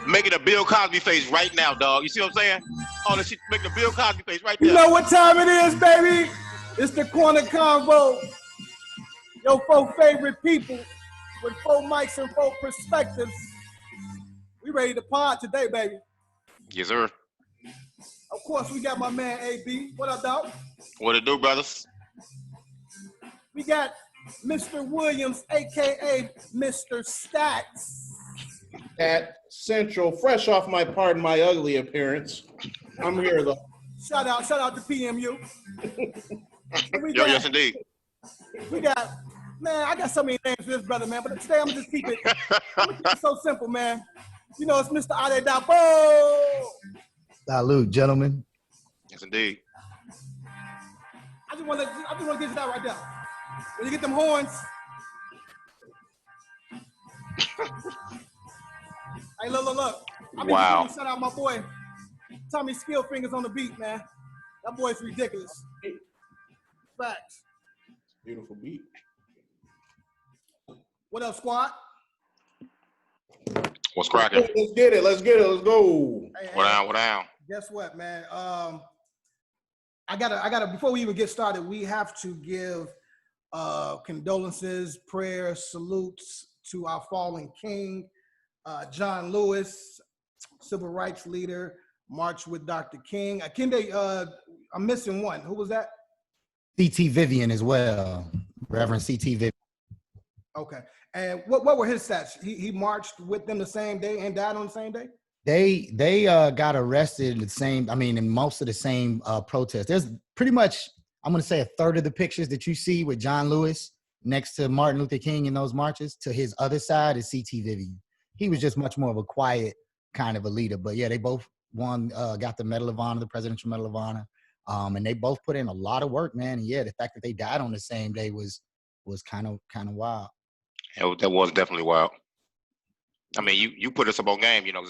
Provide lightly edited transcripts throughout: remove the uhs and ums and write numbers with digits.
Making a Bill Cosby face right now, dog. You see what I'm saying? Oh, that shit making a Bill Cosby face right there. You know what time it is, baby? It's the Corner Convo. Your 4 favorite people with 4 mics and 4 perspectives. We ready to pod today, baby. Yes, sir. Of course, we got my man AB. What up, dog? What it do, brothers? We got Mr. Williams, a.k.a. Mr. Stats. At Central, fresh off my pardon my ugly appearance. I'm here though. Shout out to PMU. Yes, indeed. We got, man, I got so many names for this brother, man, but today I'm gonna just keep it so simple, man. You know, it's Mr. Adedapo. Salute, gentlemen. Yes, indeed. I just want to get you that right there. When you get them horns. Hey, look. Wow. Shout out my boy Tommy Skillfingers on the beat, man. That boy's ridiculous. Facts. Beautiful beat. What up, squad? What's cracking? Let's get it. Let's go. Hey, What down? Guess what, man? I gotta. Before we even get started, we have to give condolences, prayers, salutes to our fallen king, John Lewis, civil rights leader, marched with Dr. King. Kende, I'm missing one. Who was that? C.T. Vivian as well, Reverend C.T. Vivian. Okay. And what were his stats? He marched with them the same day and died on the same day? They got arrested in most of the same protests. There's pretty much, I'm going to say, a third of the pictures that you see with John Lewis next to Martin Luther King in those marches. To his other side is C.T. Vivian. He was just much more of a quiet kind of a leader. But yeah, they both got the Medal of Honor, the Presidential Medal of Honor. And they both put in a lot of work, man. And yeah, the fact that they died on the same day was kind of wild. Yeah, that was definitely wild. I mean, you put us up on game, because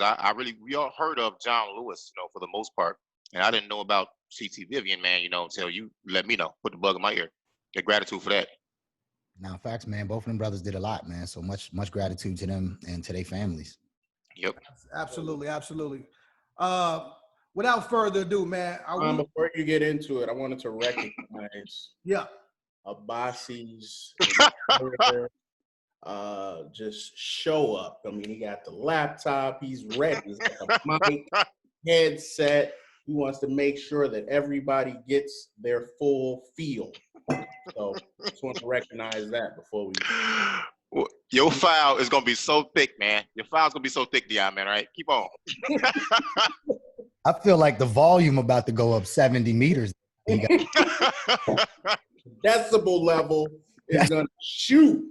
we all heard of John Lewis, for the most part. And I didn't know about C.T. Vivian, man, until you let me know, put the bug in my ear. Get gratitude for that. Now, facts, man. Both of them brothers did a lot, man. So much gratitude to them and to their families. Yep. Absolutely. Without further ado, man. Before you get into it, I wanted to recognize Abbasi's just show up. I mean, he got the laptop. He's ready. He's got the mic, headset. He wants to make sure that everybody gets their full feel. So just want to recognize that before we. Your file is gonna be so thick, man. Your file's gonna be so thick, Dion, man. Right? Keep on. I feel like the volume about to go up 70 meters. Decibel level is gonna shoot.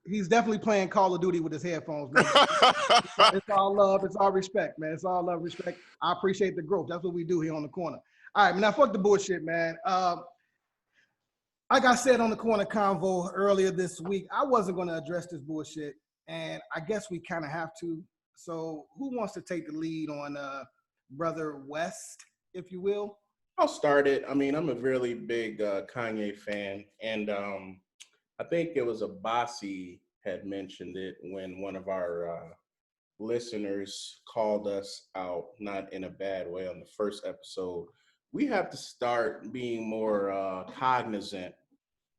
He's definitely playing Call of Duty with his headphones, man. It's all love. It's all respect, man. It's all love, respect. I appreciate the growth. That's what we do here on the corner. All right, now fuck the bullshit, man. Like I said on the Corner Convo earlier this week, I wasn't going to address this bullshit, and I guess we kind of have to. So who wants to take the lead on Brother West, if you will? I'll start it. I mean, I'm a really big Kanye fan, and I think it was Abbasi had mentioned it when one of our listeners called us out, not in a bad way, on the first episode. We have to start being more cognizant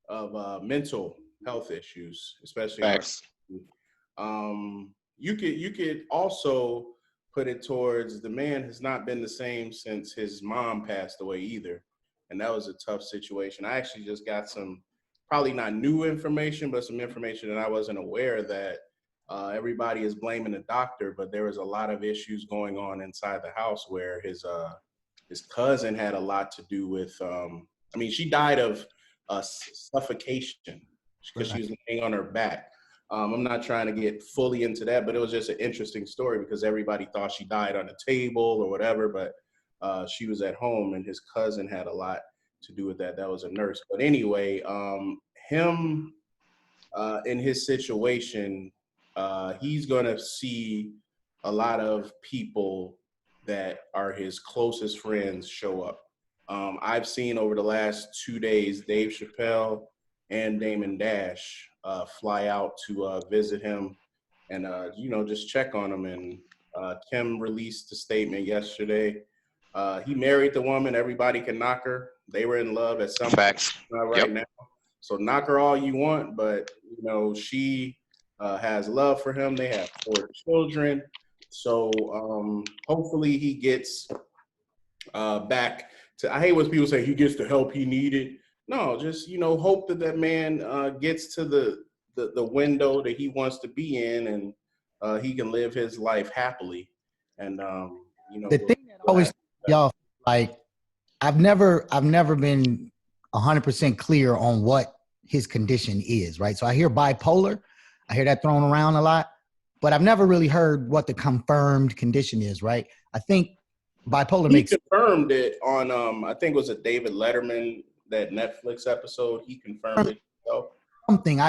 of mental health issues, especially. Facts. You could also put it towards the man has not been the same since his mom passed away either, and that was a tough situation. I actually just got some, probably not new information, but some information that I wasn't aware that everybody is blaming the doctor, but there was a lot of issues going on inside the house where his cousin had a lot to do with, she died of suffocation because she was laying on her back. I'm not trying to get fully into that, but it was just an interesting story because everybody thought she died on a table or whatever, but she was at home and his cousin had a lot to do with that. That was a nurse. But anyway, him in his situation, he's going to see a lot of people that are his closest friends show up. I've seen over the last 2 days, Dave Chappelle and Damon Dash fly out to visit him and, just check on him. And Kim released a statement yesterday. He married the woman. Everybody can knock her. They were in love at some Facts. point right now. So knock her all you want, but, she has love for him. They have 4 children. So hopefully he gets back to, I hate when people say he gets the help he needed. No, just, hope that man gets to the window that he wants to be in, and he can live his life happily. And, the thing that always, y'all, like, I've never been 100% clear on what his condition is, right? So I hear bipolar. I hear that thrown around a lot, but I've never really heard what the confirmed condition is, right? I think bipolar he confirmed it on, I think it was a David Letterman, that Netflix episode. He confirmed it. So. Something,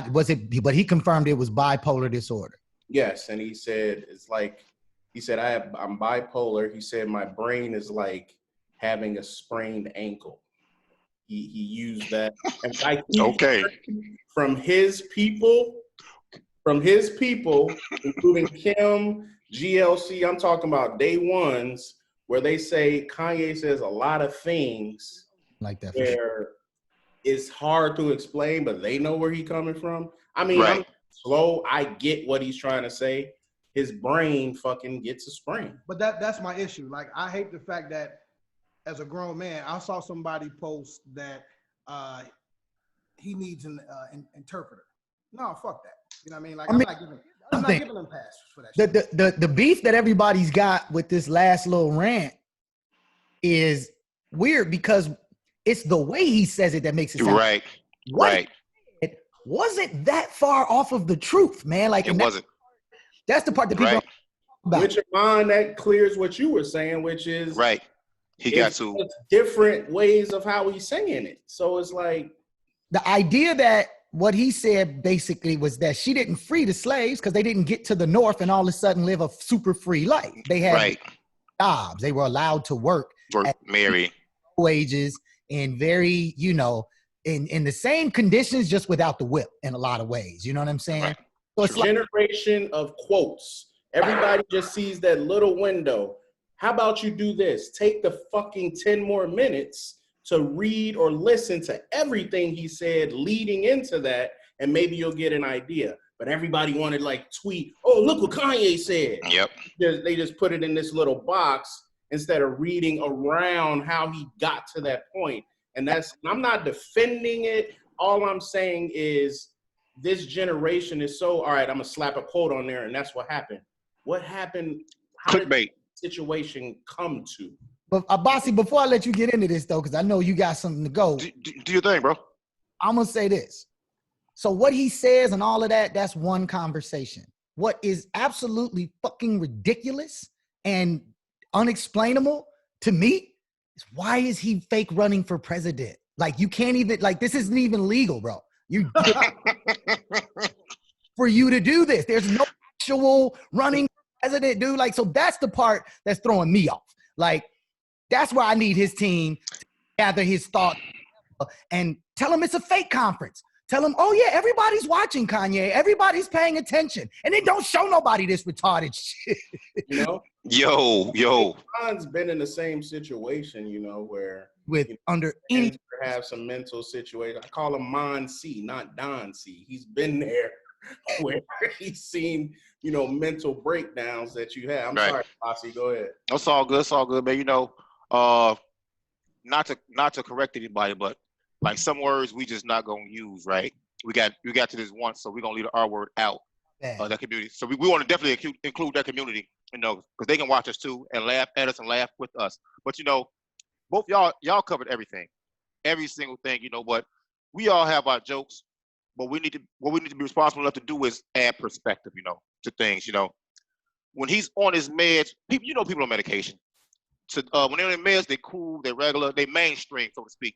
but he confirmed it was bipolar disorder. Yes, and he said, I'm bipolar. He said, my brain is like having a sprained ankle. He used that. And Okay. From his people, including Kim, GLC, I'm talking about day ones, where they say Kanye says a lot of things like that where it's hard to explain, but they know where he's coming from. I mean, Right. I'm slow. I get what he's trying to say. His brain fucking gets a sprain. But that's my issue. Like, I hate the fact that as a grown man, I saw somebody post that he needs an interpreter. No, fuck that. You know what I mean? Like, I'm not giving him passes for that shit. The beef that everybody's got with this last little rant is weird because it's the way he says it that makes it sound right. What Right. it wasn't that far off of the truth, man. Like, It wasn't. That's the part that people Right. don't about. Which, Iman, that clears what you were saying, which is Right. He got to different ways of how he's saying it. So it's like the idea that what he said basically was that she didn't free the slaves because they didn't get to the north and all of a sudden live a super free life. They had jobs. They were allowed to work at Mary wages and very, in the same conditions, just without the whip in a lot of ways. You know what I'm saying? Right. So it's like, generation of quotes. Everybody just sees that little window. How about you do this? Take the fucking 10 more minutes to read or listen to everything he said leading into that, and maybe you'll get an idea. But everybody wanted like tweet, oh, look what Kanye said. Yep. They just put it in this little box instead of reading around how he got to that point. And I'm not defending it. All I'm saying is this generation is so, all right, I'm gonna slap a quote on there and that's what happened. What happened? How did the situation come to? But Abasi, before I let you get into this though, because I know you got something to go. Do your thing, bro. I'm gonna say this. So what he says and all of that, that's one conversation. What is absolutely fucking ridiculous and unexplainable to me is why is he fake running for president? Like, you can't even, like, this isn't even legal, bro. For you to do this, there's no actual running for president, dude. Like, so that's the part that's throwing me off. Like, that's where I need his team to gather his thoughts and tell him it's a fake conference. Tell him, oh yeah, everybody's watching Kanye. Everybody's paying attention. And then don't show nobody this retarded shit. You know? Yo. John's been in the same situation, where under any have some mental situation. I call him Mon C, not Don C. He's been there where he's seen, mental breakdowns that you have. I'm sorry, Bossy, go ahead. It's all good, man. Not to correct anybody, but like some words we just not gonna use, right? We got to this once, so we're gonna leave the R word out. That community. So we want to definitely include that community, because they can watch us too and laugh at us and laugh with us. But both y'all covered everything, every single thing, but we all have our jokes. But what we need to be responsible enough to do is add perspective, to things. When he's on his meds, people on medication. So when they're on their meds, they cool, they regular, they mainstream, so to speak.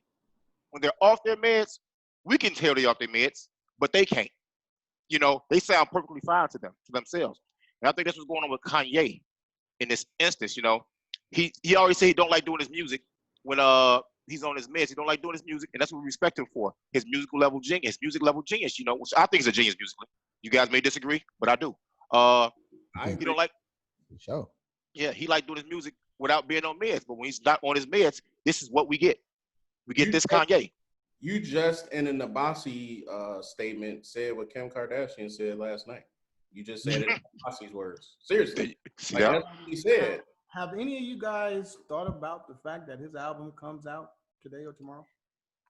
When they're off their meds, we can tell they're off their meds, but they can't. They sound perfectly fine to themselves. And I think that's what's going on with Kanye in this instance. He always said he don't like doing his music when he's on his meds. He don't like doing his music, and that's what we respect him for. His musical level genius, you know, which I think is a genius musically. You guys may disagree, but I do. He don't like. Sure. Yeah, he like doing his music without being on meds. But when he's not on his meds, this is what we get. We get this Kanye. You just in an Abasi statement said what Kim Kardashian said last night. You just said it in Abasi's words. Seriously, See like, that? that's what he said. Have any of you guys thought about the fact that his album comes out today or tomorrow?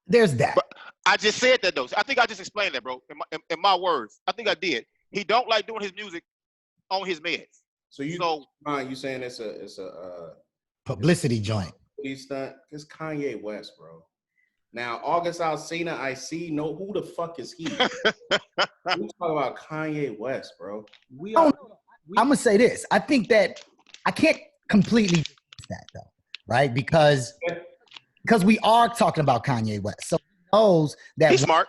There's that. But I just said that though. I think I just explained that, bro. In my words, I think I did. He don't like doing his music on his meds. So you saying it's a Publicity joint. stunt? It's Kanye West, bro. Now August Alsina, I see. No, who the fuck is he? We talk about Kanye West, bro. I'm gonna say this. I think that I can't completely that though, right? Because we are talking about Kanye West, so he knows that he's smart.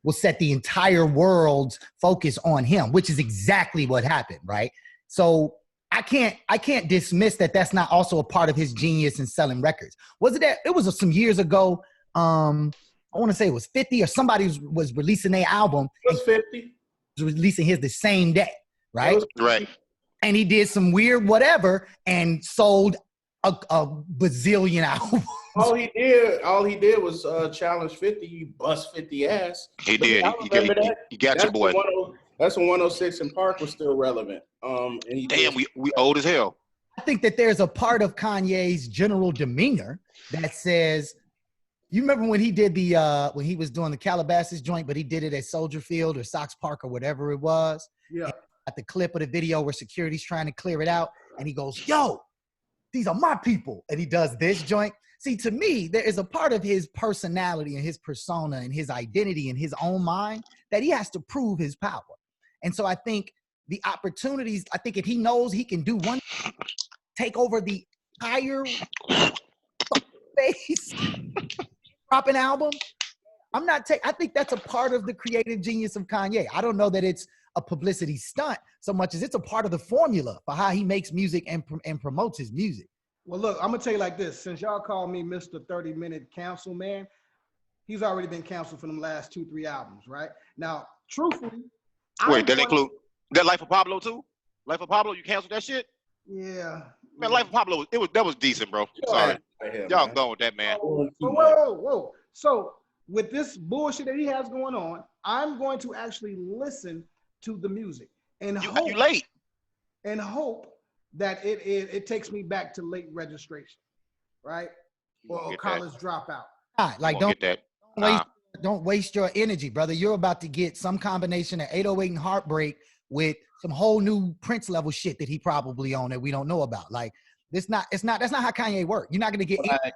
Will set the entire world's focus on him, which is exactly what happened, right? So I can't dismiss that that's not also a part of his genius in selling records. Was it that it was some years ago? I want to say it was 50 or somebody was releasing their album. It was 50. Was releasing his the same day, right? Right. And he did some weird whatever and sold a bazillion albums. All he did was challenge 50. You bust 50 ass. He did. He got your boy. That's when 106 in Park was still relevant. And we old as hell. I think that there's a part of Kanye's general demeanor that says, you remember when he did when he was doing the Calabasas joint, but he did it at Soldier Field or Sox Park or whatever it was. Yeah. At the clip of the video where security's trying to clear it out, and he goes, "Yo, these are my people," and he does this joint. See, to me, there is a part of his personality and his persona and his identity in his own mind that he has to prove his power. And so I think the opportunities, I think if he knows he can do one, take over the entire space, drop an album, I think that's a part of the creative genius of Kanye. I don't know that it's a publicity stunt so much as it's a part of the formula for how he makes music and promotes his music. Well, look, I'm going to tell you like this. Since y'all call me Mr. 30-minute counsel man, he's already been canceled for them last 2-3 albums, right? Now, truthfully, wait, that include that Life of Pablo too? Life of Pablo, you canceled that shit? Yeah. Man, Life of Pablo, that was decent, bro. Sorry. Y'all going with that, man. Whoa. So with this bullshit that he has going on, I'm going to actually listen to the music and you late. And hope that it takes me back to late registration, right? Or college dropout. Like don't waste your energy, brother. You're about to get some combination of 808 and Heartbreak with some whole new Prince level shit that he probably owned that we don't know about. Like that's not how Kanye works. You're not gonna get that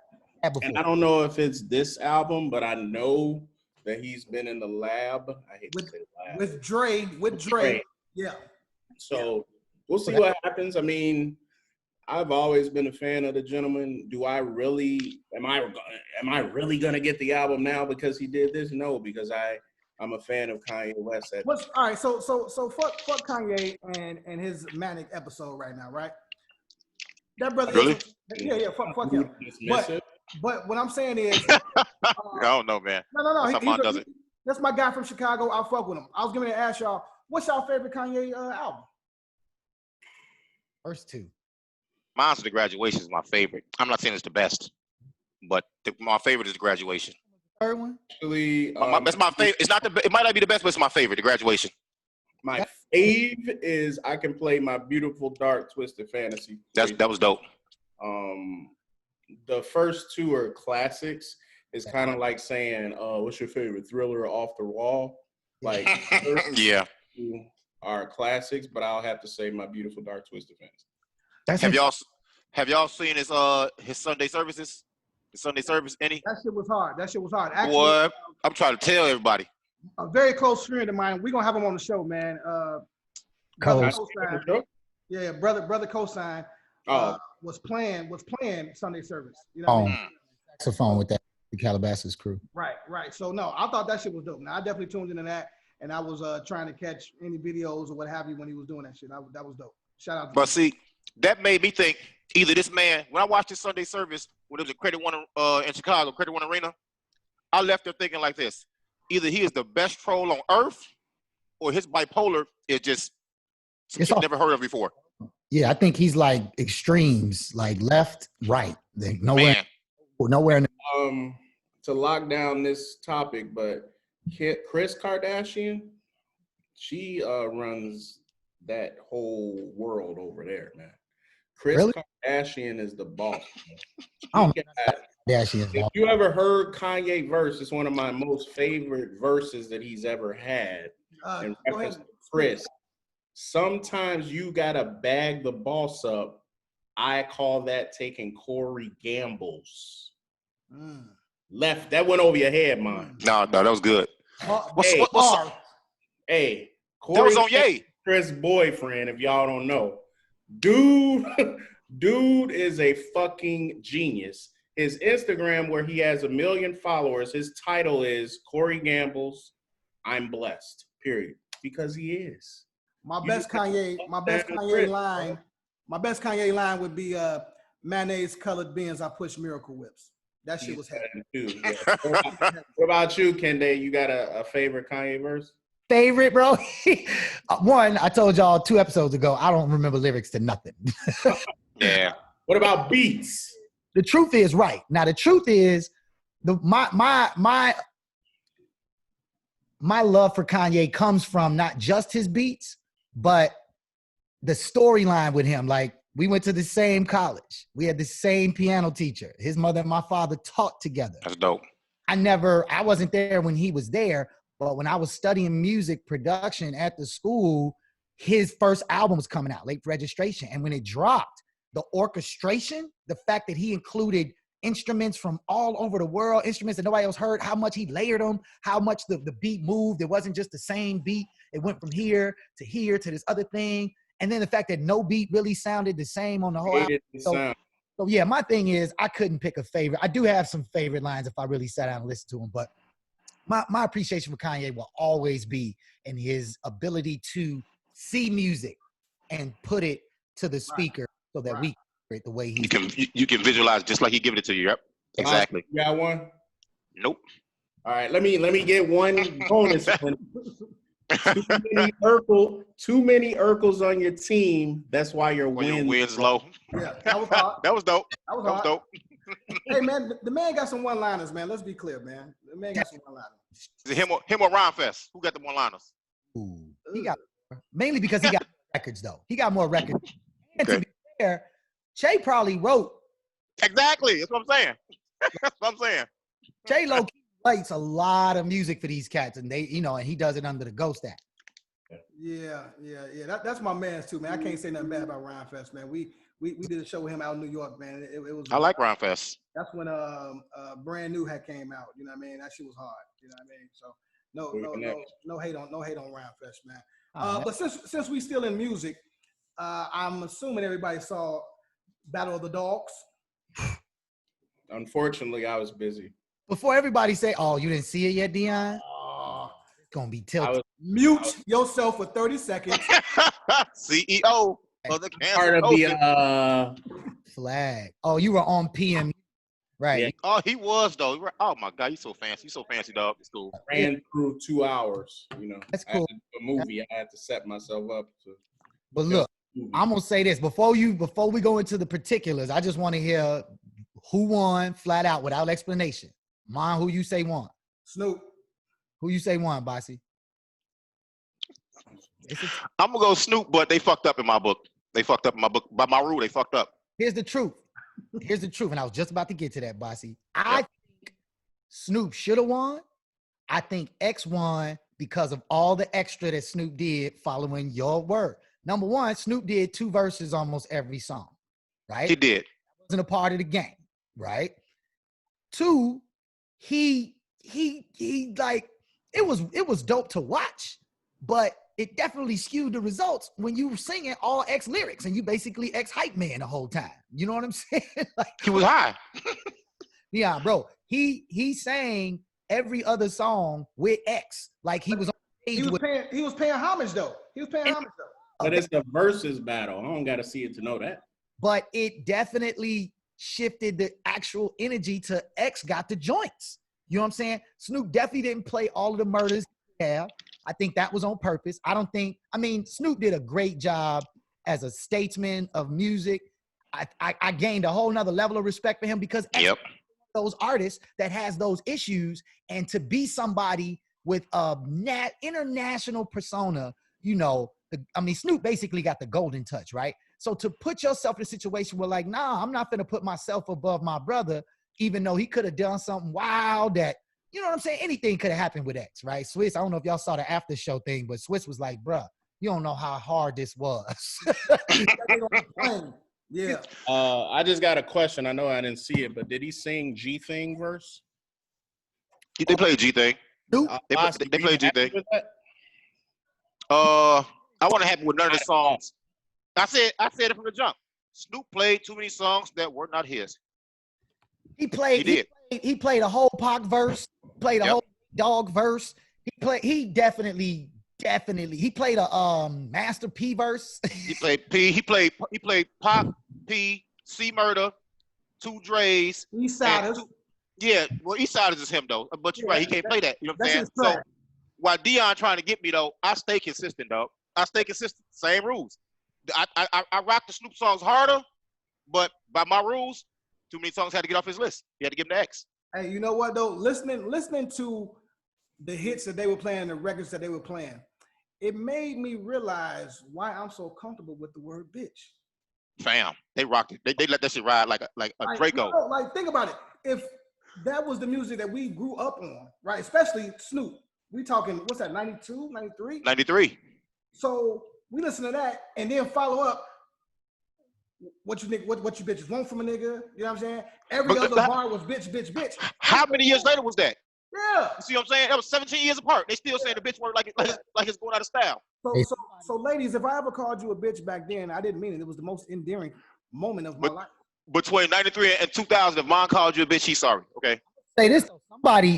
before. And I don't know if it's this album, but I know that he's been in the lab. I hate to say lab. With Dre. Yeah. So we'll see what happens. I mean, I've always been a fan of the gentleman. Am I really gonna get the album now because he did this? No, because I'm a fan of Kanye West. All right, so fuck Kanye and his manic episode right now, right? That brother, really? Fuck him. But what I'm saying is, I don't know, man. No. That's my guy from Chicago. I'll fuck with him. I was going to ask y'all, what's y'all favorite Kanye album? First two. Mine's The Graduation is my favorite. I'm not saying it's the best, but my favorite is The Graduation. Third one? Actually, that's my favorite. It might not be the best, but it's my favorite. The Graduation. My fave is I Can Play My Beautiful Dark Twisted Fantasy. That was dope. The first two are classics. It's kind of like saying, what's your favorite Thriller or Off the Wall? Like, yeah, are classics, but I'll have to say My Beautiful Dark Twisted Fantasy. Have y'all seen his Sunday services? The Sunday service, any? That shit was hard. Actually, boy, I'm trying to tell everybody. A very close friend of mine. We're gonna have him on the show, man. Brother Cosign. Yeah, brother Cosign was playing Sunday service. You know what I mean? Saxophone with that the Calabasas crew. Right. So no, I thought that shit was dope. Now I definitely tuned into that, and I was trying to catch any videos or what have you when he was doing that shit. That was dope. Shout out to But see, that made me think either this man, when I watched his Sunday service, when it was a Credit One in Chicago, Credit One Arena, I left there thinking like this. Either he is the best troll on earth or his bipolar is just some shit never heard of before. Yeah, I think he's like extremes, like left, right. Like nowhere. To lock down this topic, but Kris Kardashian, she runs that whole world over there, man. Kris Kardashian is the boss. If you ever heard Kanye verse, it's one of my most favorite verses that he's ever had. In reference to Kris, sometimes you gotta bag the boss up. I call that taking Corey Gambles. Left that went over your head, man. No, that was good. Hey, Corey, that was on Ye. Kris' boyfriend, if y'all don't know. Dude is a fucking genius. His Instagram, where he has 1 million followers, his title is Corey Gambles, I'm blessed, period. Because he is. My best Kanye line would be mayonnaise colored beans, I push Miracle Whips. That shit was heavy. Yeah. What about you, Kende? You got a favorite Kanye verse? Favorite, bro? One, I told y'all 2 episodes ago, I don't remember lyrics to nothing. Yeah. What about beats? The truth is right. Now, the truth is, my love for Kanye comes from not just his beats, but the storyline with him. Like, we went to the same college. We had the same piano teacher. His mother and my father taught together. That's dope. I wasn't there when he was there, but when I was studying music production at the school, his first album was coming out, Late Registration. And when it dropped, the orchestration, the fact that he included instruments from all over the world, instruments that nobody else heard, how much he layered them, how much the beat moved. It wasn't just the same beat. It went from here to this other thing. And then the fact that no beat really sounded the same on the whole album. So yeah, my thing is I couldn't pick a favorite. I do have some favorite lines if I really sat down and listened to them, but my appreciation for Kanye will always be in his ability to see music and put it to the speaker so that we hear it the way you can visualize just like he giving it to you. Yep, exactly. You got one? Nope. All right, let me get one bonus one. Too many Urkels on your team. That's why your wins low. Yeah, that was hot. That was dope. That was dope. Hey man, the man got some one-liners, man. Let's be clear, man. The man got some one-liners. Is it him or Rhyme Fest? Who got the one-liners? Ooh, he got mainly because he got records though. He got more records. And to be fair, Che probably wrote. Exactly. That's what I'm saying. That's what I'm saying. Che low key writes a lot of music for these cats, and they, and he does it under the Ghost Act. Yeah. That's my man's too, man. I can't say nothing bad about Rhyme Fest, man. We did a show with him out in New York, man. It was. I like Rhyme Fest. That's when Brand New had came out. You know what I mean? That shit was hard. You know what I mean? So no hate on Rhyme Fest, man. But since we still in music, I'm assuming everybody saw Battle of the Dogs. Unfortunately, I was busy. Before everybody say, "Oh, you didn't see it yet, Dion," it's gonna be tilted. Mute yourself for 30 seconds. CEO of the part of the flag. Oh, you were on PM, right? Yeah. Oh, he was though. Oh my God, you so fancy. You so fancy, dog. It's cool. Ran through 2 hours. That's cool. A movie. I had to set myself up to. But look, I'm gonna say this before we go into the particulars. I just want to hear who won flat out without explanation. Mine, who you say won? Snoop. Who you say won, Bossy? I'm gonna go Snoop, but they fucked up in my book. They fucked up in my book. By my rule, they fucked up. Here's the truth. And I was just about to get to that, Bossy. I think Snoop should have won. I think X won because of all the extra that Snoop did following your word. Number one, Snoop did 2 verses almost every song, right? He did. That wasn't a part of the game, right? 2, he like, it was dope to watch, but it definitely skewed the results when you were singing all X lyrics and you basically X hype man the whole time. You know what I'm saying? Like, he was high. Yeah, bro. He sang every other song with X. Like he was on stage. He was paying homage though. But it's a versus battle. I don't got to see it to know that. But it definitely shifted the actual energy to X got the joints. You know what I'm saying? Snoop definitely didn't play all of the murders. Yeah, I think that was on purpose. I mean, Snoop did a great job as a statesman of music. I gained a whole nother level of respect for him because Yep. those artists that has those issues, and to be somebody with a international persona, you know, Snoop basically got the golden touch, right? So to put yourself in a situation where like, nah, I'm not gonna put myself above my brother, even though he could have done something wild that, you know what I'm saying? Anything could have happened with X, right? Swiss, I don't know if y'all saw the after show thing, but Swiss was like, bruh, you don't know how hard this was. Yeah. I just got a question. I know I didn't see it, but did he sing G Thing verse? They played G thing. Snoop, They played G thing. With that? I wasn't happy with none of the songs. I said it from the jump. Snoop played too many songs that were not his. he played a whole Pac verse, played a whole Dog verse. He definitely he played a Master P verse. He played P. He played Pop, P, C Murder, 2 Dre's. Eastsiders. Yeah, well, Eastsiders is him though. But you're right, he can't play that. You know what I'm saying? That's his So while Dion trying to get me though, I stay consistent, dog. I stay consistent. Same rules. I rock the Snoop songs harder, but by my rules, too many songs had to get off his list. He had to give him the X. Hey, you know what though? Listening to the hits that they were playing, the records that they were playing, it made me realize why I'm so comfortable with the word bitch. Fam, they rocked it. They let that shit ride like a Draco. You know, like think about it. If that was the music that we grew up on, right? Especially Snoop. We talking, what's that, 92, 93? 93. So we listen to that and then follow up. What you bitches want from a nigga? You know what I'm saying? Every other bar was bitch, bitch, bitch. How many years later was that? Yeah. You see what I'm saying? That was 17 years apart. They still saying the bitch word like it's going out of style. So ladies, if I ever called you a bitch back then, I didn't mean it. It was the most endearing moment of my life. Between 93 and 2000, if Mon called you a bitch, she's sorry. Okay. Say this,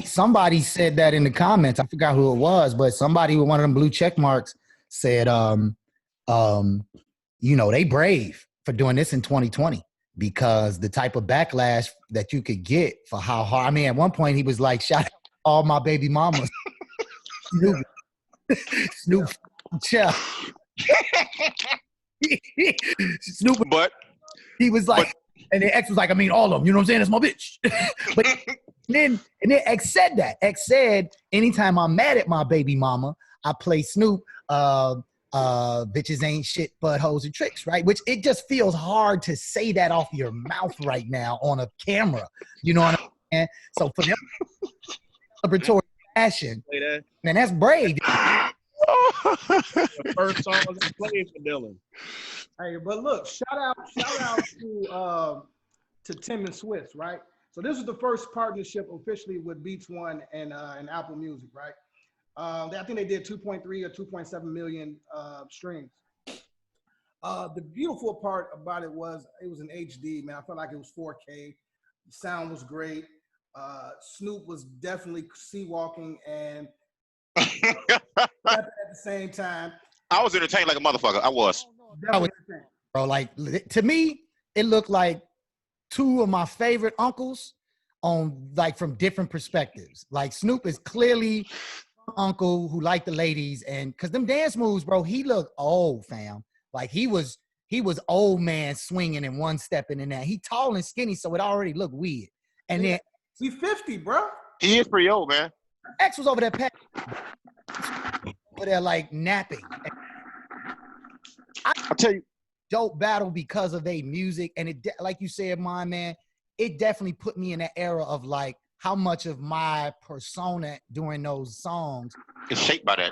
somebody said that in the comments. I forgot who it was, but somebody with one of them blue check marks said, you know, they brave for doing this in 2020 because the type of backlash that you could get for how hard. I mean, at one point he was like, shout out all my baby mamas. Snoop, yeah. Snoop, but he was like, and then X was like, I mean, all of them, you know what I'm saying? That's my bitch. But and then X said that. X said, anytime I'm mad at my baby mama, I play Snoop, bitches ain't shit but hoes and tricks, right? Which it just feels hard to say that off your mouth right now on a camera. You know what I'm saying? So for them, celebratory fashion, man, that's brave. The first song was played for Dylan. Hey, but look, shout out to Tim and Swiss, right? So this is the first partnership officially with Beats One and Apple Music, right? I think they did 2.3 or 2.7 million streams. The beautiful part about it was in HD, man. I felt like it was 4K. The sound was great. Snoop was definitely sea-walking and at the same time. I was entertained like a motherfucker. I was. Bro, like to me, it looked like two of my favorite uncles on like from different perspectives. Like Snoop is clearly uncle who liked the ladies, and because them dance moves, bro, he looked old, fam. Like he was old man swinging and one stepping in that. He tall and skinny, so it already looked weird. And then he's 50, bro. He is pretty old, man. X was over there, over there like napping. I'll tell you, dope battle because of their music, and it, like you said, my man, it definitely put me in that era of like how much of my persona during those songs it's shaped by that.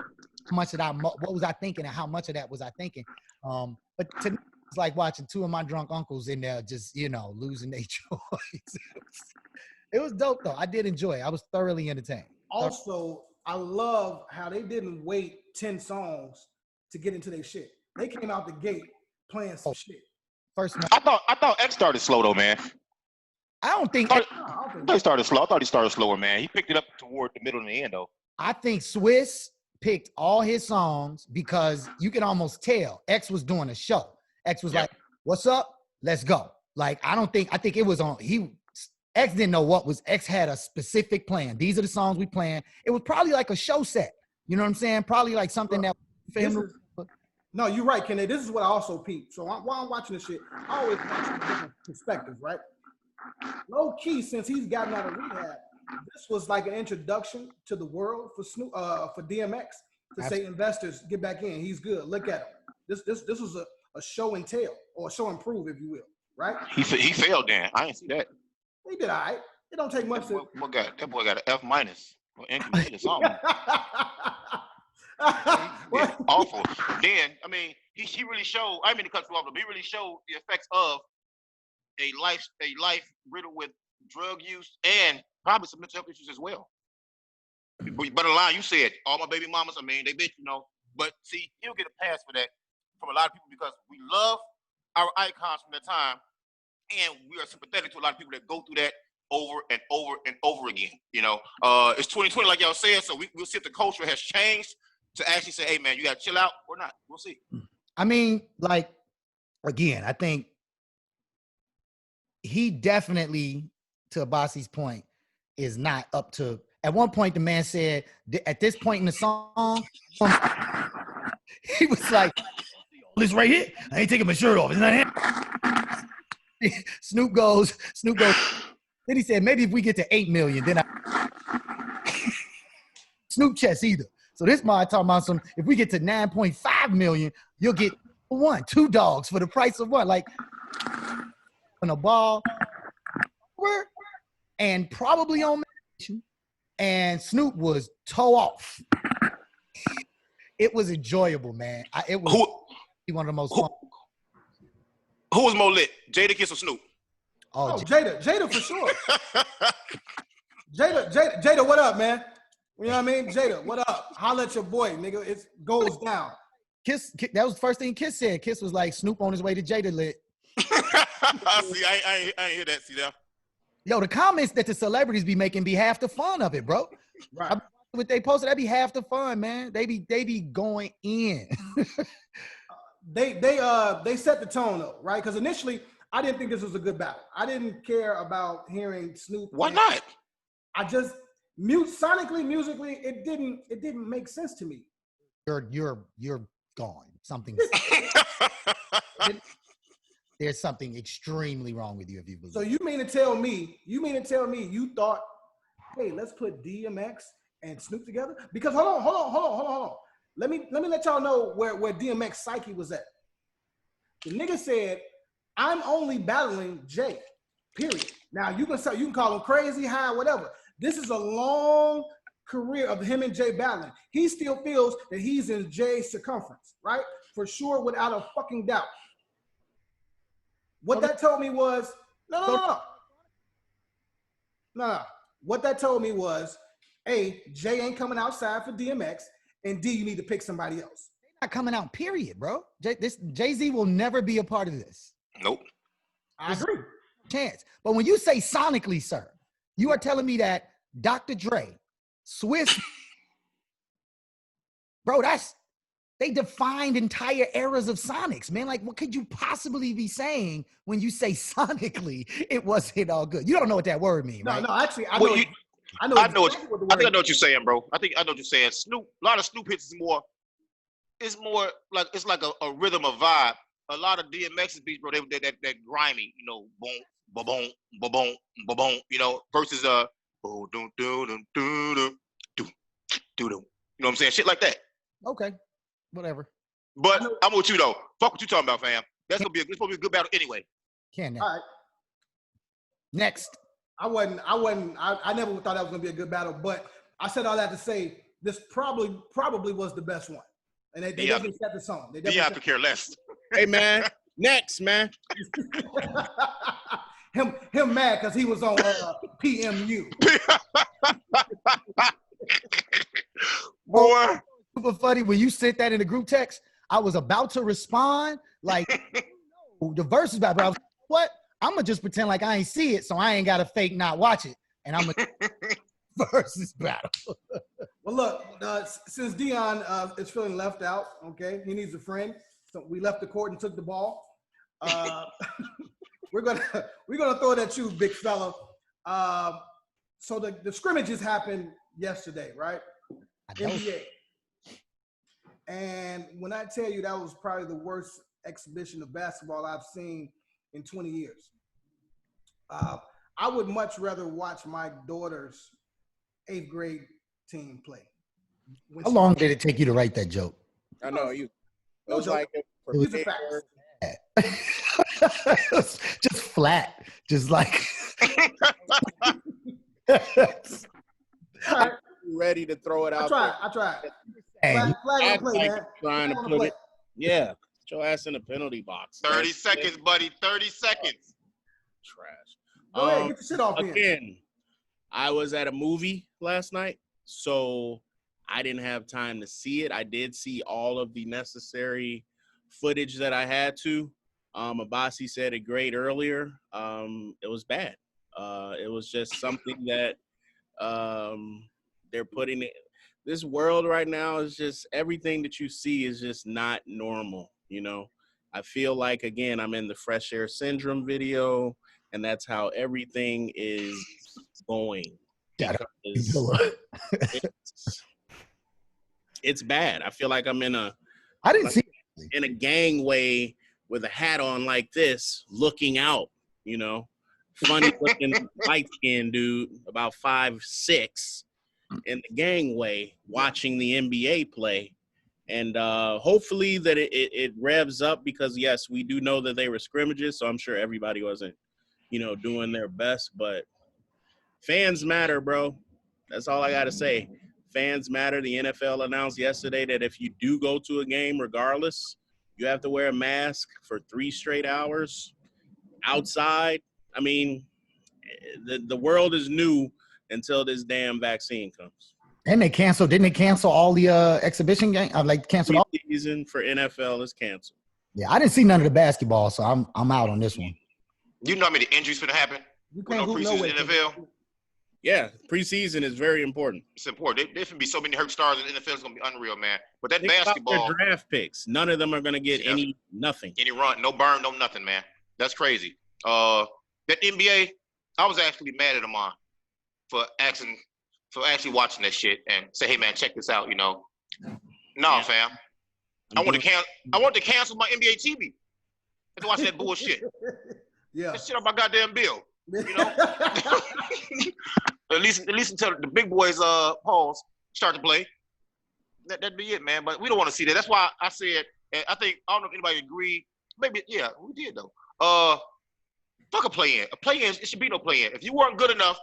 How much of that, what was I thinking, and how much of that was I thinking? But to me, it's like watching two of my drunk uncles in there just, you know, losing their choice. It was dope though. I did enjoy it. I was thoroughly entertained. Also, I love how they didn't wait 10 songs to get into their shit. They came out the gate playing some shit. First, I thought X started slow though, man. I don't think he started slow. I thought he started slower, man. He picked it up toward the middle and the end though. I think Swiss picked all his songs because you can almost tell X was doing a show. X was like, "What's up? Let's go." Like, I think it was on. X didn't know what was. X had a specific plan. These are the songs we playing. It was probably like a show set. You know what I'm saying? Probably like something that for him. No, you're right, Kanye. This is what I also peeped. So while I'm watching this shit, I always watch from different perspectives, right? Low key, since he's gotten out of rehab, this was like an introduction to the world for for DMX to say investors get back in. He's good. Look at him. This was a show and tell, or a show and prove, if you will, right? He failed then. I didn't see that. He did all right. It don't take much. That boy got an F minus or incomplete or something. Awful. Then, I mean, he really showed. I mean, to cut you off, but he really showed the effects of a life riddled with drug use and probably some mental health issues as well. But a line you said, all my baby mamas, I mean, they bitch, you know. But see, he'll get a pass for that from a lot of people because we love our icons from that time, and we are sympathetic to a lot of people that go through that over and over and over again. You know, it's 2020, like y'all said, so we'll see if the culture has changed to actually say, hey, man, you got to chill out or not. We'll see. I mean, like, again, I think he definitely, to Abasi's point, is not up to. At one point, the man said, at this point in the song, he was like, this right here, I ain't taking my shirt off. It's not him. Snoop goes. Then he said, maybe if we get to 8 million, then Snoop chest either. So this man talking about some, if we get to 9.5 million, you'll get 2 dogs for the price of one. Like, on a ball, and probably on medication, and Snoop was toe off. It was enjoyable, man. It was one of the most fun. Who was more lit, Jadakiss or Snoop? Oh, Jada for sure. Jada, what up, man? You know what I mean? Jada, what up? Holla at your boy, nigga. It goes down. Kiss, that was the first thing Kiss said. Kiss was like, Snoop on his way to Jada lit. See, I ain't hear that. See that? Yo, the comments that the celebrities be making be half the fun of it, bro. Right. What they posted, that be half the fun, man. They be going in. They set the tone though, right? Because initially I didn't think this was a good battle. I didn't care about hearing Snoop. Why not? I just sonically, musically, it didn't make sense to me. You're gone. Something. There's something extremely wrong with you if you believe. So you mean to tell me you thought, hey, let's put DMX and Snoop together? Because hold on. Let me let y'all know where DMX psyche was at. The nigga said, I'm only battling Jay, period. Now you can call him crazy, high, whatever. This is a long career of him and Jay battling. He still feels that he's in Jay's circumference, right? For sure, without a fucking doubt. What that told me was, no. What that told me was, A, Jay ain't coming outside for DMX, and D, you need to pick somebody else. They're not coming out, period, bro. Jay-Z will never be a part of this. Nope. I agree. Chance. But when you say sonically, sir, you are telling me that Dr. Dre, Swiss, bro, they defined entire eras of sonics, man. Like, what could you possibly be saying when you say sonically it wasn't all good? You don't know what that word means, right? No, actually, I know. I think I know what you're saying, bro. I know what you're saying. Snoop, a lot of Snoop hits is more like it's like a rhythm, a vibe. A lot of DMX's beats, bro, that grimy, you know, boom, ba-boom, ba-boom, ba-boom, you know, versus you know what I'm saying? Shit like that. Okay. Whatever. But I'm with you though. Fuck what you talking about, fam. It's supposed to be a good battle anyway. All right. Next. I never thought that was gonna be a good battle, but I said all that to say this probably was the best one. And they definitely set the song. They have to care less. Hey man, next man. him mad because he was on PMU. Boy. Super funny when you sent that in the group text. I was about to respond, like the verse is bad, but I was like, what? I'm gonna just pretend like I ain't see it, so I ain't gotta fake not watch it, and I'm gonna versus battle. Well, look, Since Dion is feeling left out, okay, he needs a friend. So we left the court and took the ball. We're gonna throw it at you, big fella. So the scrimmages happened yesterday, right? NBA. And when I tell you that was probably the worst exhibition of basketball I've seen in 20 years. I would much rather watch my daughter's 8th grade team play. How long did it take you to write that joke? I know you. It was No like It was just flat, just like. ready to throw it out. I tried. Hey, Flag on play, like man. trying to put it. Yeah, put your ass in the penalty box. 30 seconds, buddy. 30 seconds. Trash. Go ahead, get the shit off here. Again, I was at a movie last night, so I didn't have time to see it. I did see all of the necessary footage that I had to. Abasi said it great earlier. It was bad. It was just something that they're putting it. This world right now is just everything that you see is just not normal. You know, I feel like, again, I'm in the Fresh Air Syndrome video, and that's how everything is going. It's bad. I feel like I'm in a gangway with a hat on like this, looking out, you know, funny looking light skinned dude, about 5'6", in the gangway watching the NBA play. And hopefully that it revs up, because yes, we do know that they were scrimmages, so I'm sure everybody wasn't, you know, doing their best, but fans matter, bro. That's all I got to say. Fans matter. The NFL announced yesterday that if you do go to a game, regardless, you have to wear a mask for 3 straight hours outside. I mean, the world is new until this damn vaccine comes. And didn't they cancel all the exhibition game? Canceled all season for NFL is canceled. Yeah, I didn't see none of the basketball, so I'm out on this one. You know how many injuries gonna happen? You With no preseason in the NFL. Yeah, preseason is very important. It's important. There's gonna be so many hurt stars in the NFL. It's gonna be unreal, man. But that Think about basketball, their draft picks, none of them are gonna get nothing. any run, no burn, no nothing, man. That's crazy. That NBA, I was actually mad at Amon for actually watching that shit and say, hey man, check this out. You know, fam. I want to cancel my NBA TV to watch that bullshit. Yeah. That shit on my goddamn bill. You know. At least until the big boys start to play. That'd be it, man. But we don't want to see that. That's why I said, and I don't know if anybody agreed. Maybe, yeah, we did though. Fuck a play-in. A play-in, it should be no play-in. If you weren't good enough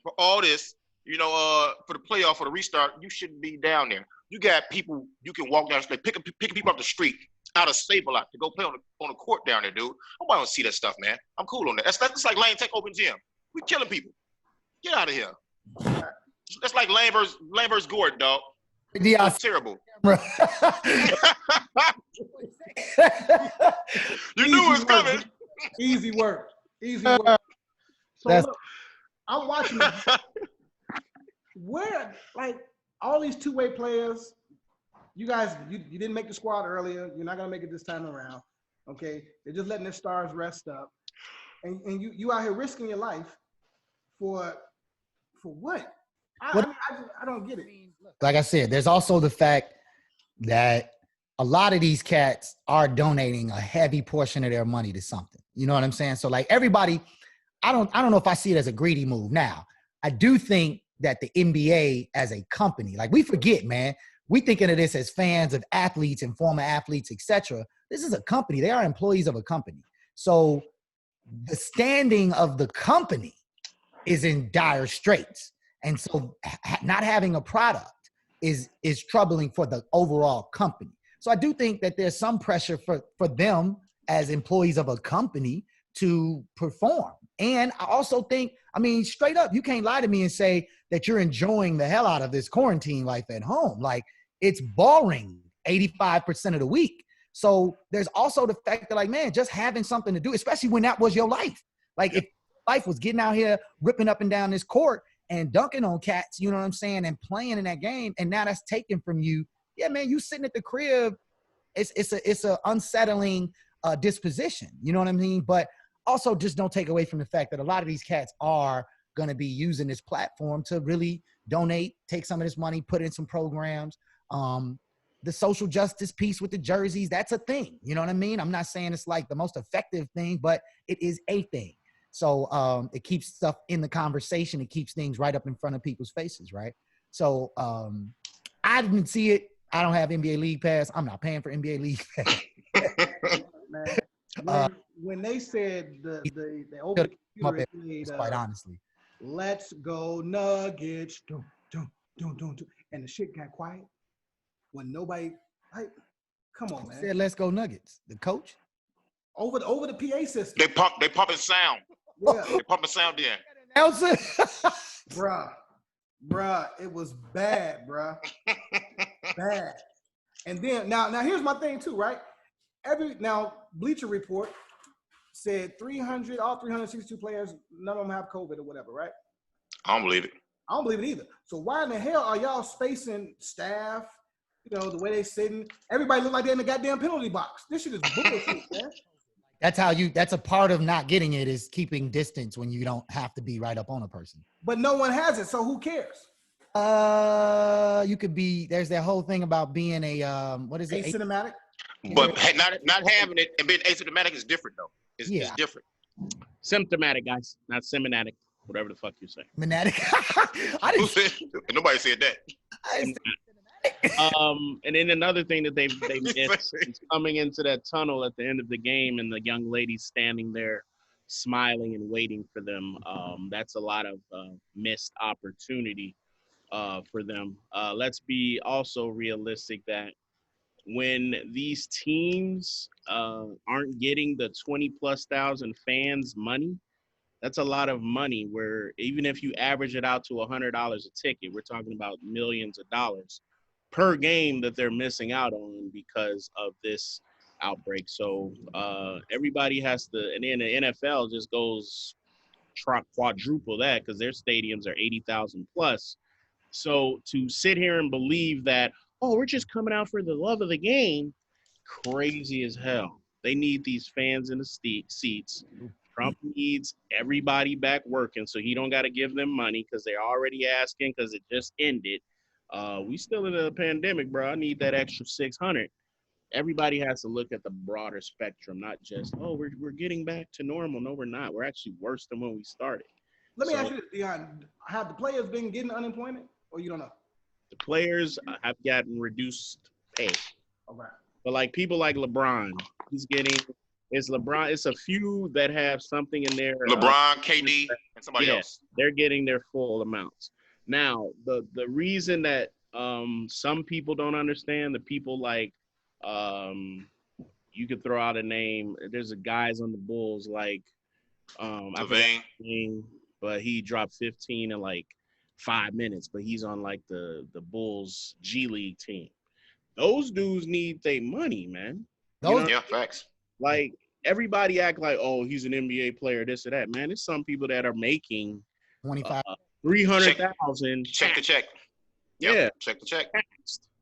for all this, you know, for the playoff, for the restart, you shouldn't be down there. You got people you can walk down the street, picking people up the street out of Sable Lot to go play on the court down there, dude. Nobody want to see that stuff, man. I'm cool on that. That's like Lane Tech Open Gym. We killing people. Get out of here. That's like Lane versus Gordon, dog. Yeah, that's terrible. You knew it was coming. Easy work. So look, I'm watching this. Where, like, all these two-way players, you guys, you didn't make the squad earlier. You're not going to make it this time around. Okay? They're just letting their stars rest up. And you out here risking your life for what? I don't get it. Like I said, there's also the fact that a lot of these cats are donating a heavy portion of their money to something. You know what I'm saying? So like everybody, I don't know if I see it as a greedy move. Now, I do think that the NBA as a company, like we forget, man, we thinking of this as fans of athletes and former athletes, etc. This is a company. They are employees of a company. So the standing of the company is in dire straits. And so not having a product is troubling for the overall company. So I do think that there's some pressure for them as employees of a company to perform. And I also think, I mean, straight up, you can't lie to me and say that you're enjoying the hell out of this quarantine life at home. Like, it's boring 85% of the week. So there's also the fact that, like, man, just having something to do, especially when that was your life. Like, if life was getting out here, ripping up and down this court, and dunking on cats, you know what I'm saying, and playing in that game, and now that's taken from you. Yeah, man, you sitting at the crib, it's a unsettling disposition, you know what I mean? But also just don't take away from the fact that a lot of these cats are going to be using this platform to really donate, take some of this money, put it in some programs. The social justice piece with the jerseys, that's a thing. You know what I mean? I'm not saying it's like the most effective thing, but it is a thing. So it keeps stuff in the conversation. It keeps things right up in front of people's faces, right? So I didn't see it. I don't have NBA League Pass. I'm not paying for NBA League Pass. Man, when they said the open computer played, quite honestly, let's go Nuggets, dum, dum, dum, dum, dum, and the shit got quiet when nobody, like, come on, man. Said let's go Nuggets. The coach over the PA system. They pumping sound. Yeah. They pumping sound in. Announcer. bruh, it was bad, bruh. Bad. And then now here's my thing too, right? Bleacher Report said all 362 players, none of them have COVID or whatever, right? I don't believe it. I don't believe it either. So why in the hell are y'all spacing staff? You know, the way they sitting, everybody look like they're in the goddamn penalty box. This shit is bullshit, man. That's a part of not getting it, is keeping distance when you don't have to be right up on a person. But no one has it, so who cares? You could be, there's that whole thing about being a what is it? Asymptomatic? But not having it and being asymptomatic is different though. It's different. Symptomatic, guys, not seminatic. Whatever the fuck you say. Monatic. Nobody said that. And then another thing that they missed is coming into that tunnel at the end of the game, and the young lady standing there smiling and waiting for them. That's a lot of missed opportunity for them. Let's be also realistic that when these teams aren't getting the 20,000+ fans money, that's a lot of money, where even if you average it out to $100 a ticket, we're talking about millions of dollars per game that they're missing out on because of this outbreak. So everybody has to, and then the NFL just goes quadruple that because their stadiums are 80,000 plus. So to sit here and believe that, oh, we're just coming out for the love of the game, crazy as hell. They need these fans in the seats. Trump needs everybody back working, so he don't got to give them money because they're already asking because it just ended. We still in a pandemic, bro. I need that extra 600. Everybody has to look at the broader spectrum, not just, oh, we're getting back to normal. No, we're not. We're actually worse than when we started. Let me ask you this, Deion. Have the players been getting unemployment, or you don't know? The players have gotten reduced pay. All right. But like people like LeBron, he's getting – it's a few that have something in there. LeBron, KD, and somebody else. They're getting their full amounts. Now, the reason that some people don't understand, the people like you could throw out a name. There's a guys on the Bulls like Levine, but he dropped 15 in like 5 minutes, but he's on like the Bulls G League team. Those dudes need their money, man. Yeah, facts. Like everybody act like, oh, he's an NBA player, this or that. Man, there's some people that are making 25. 300,000. Check the check. Yep, yeah, check the check.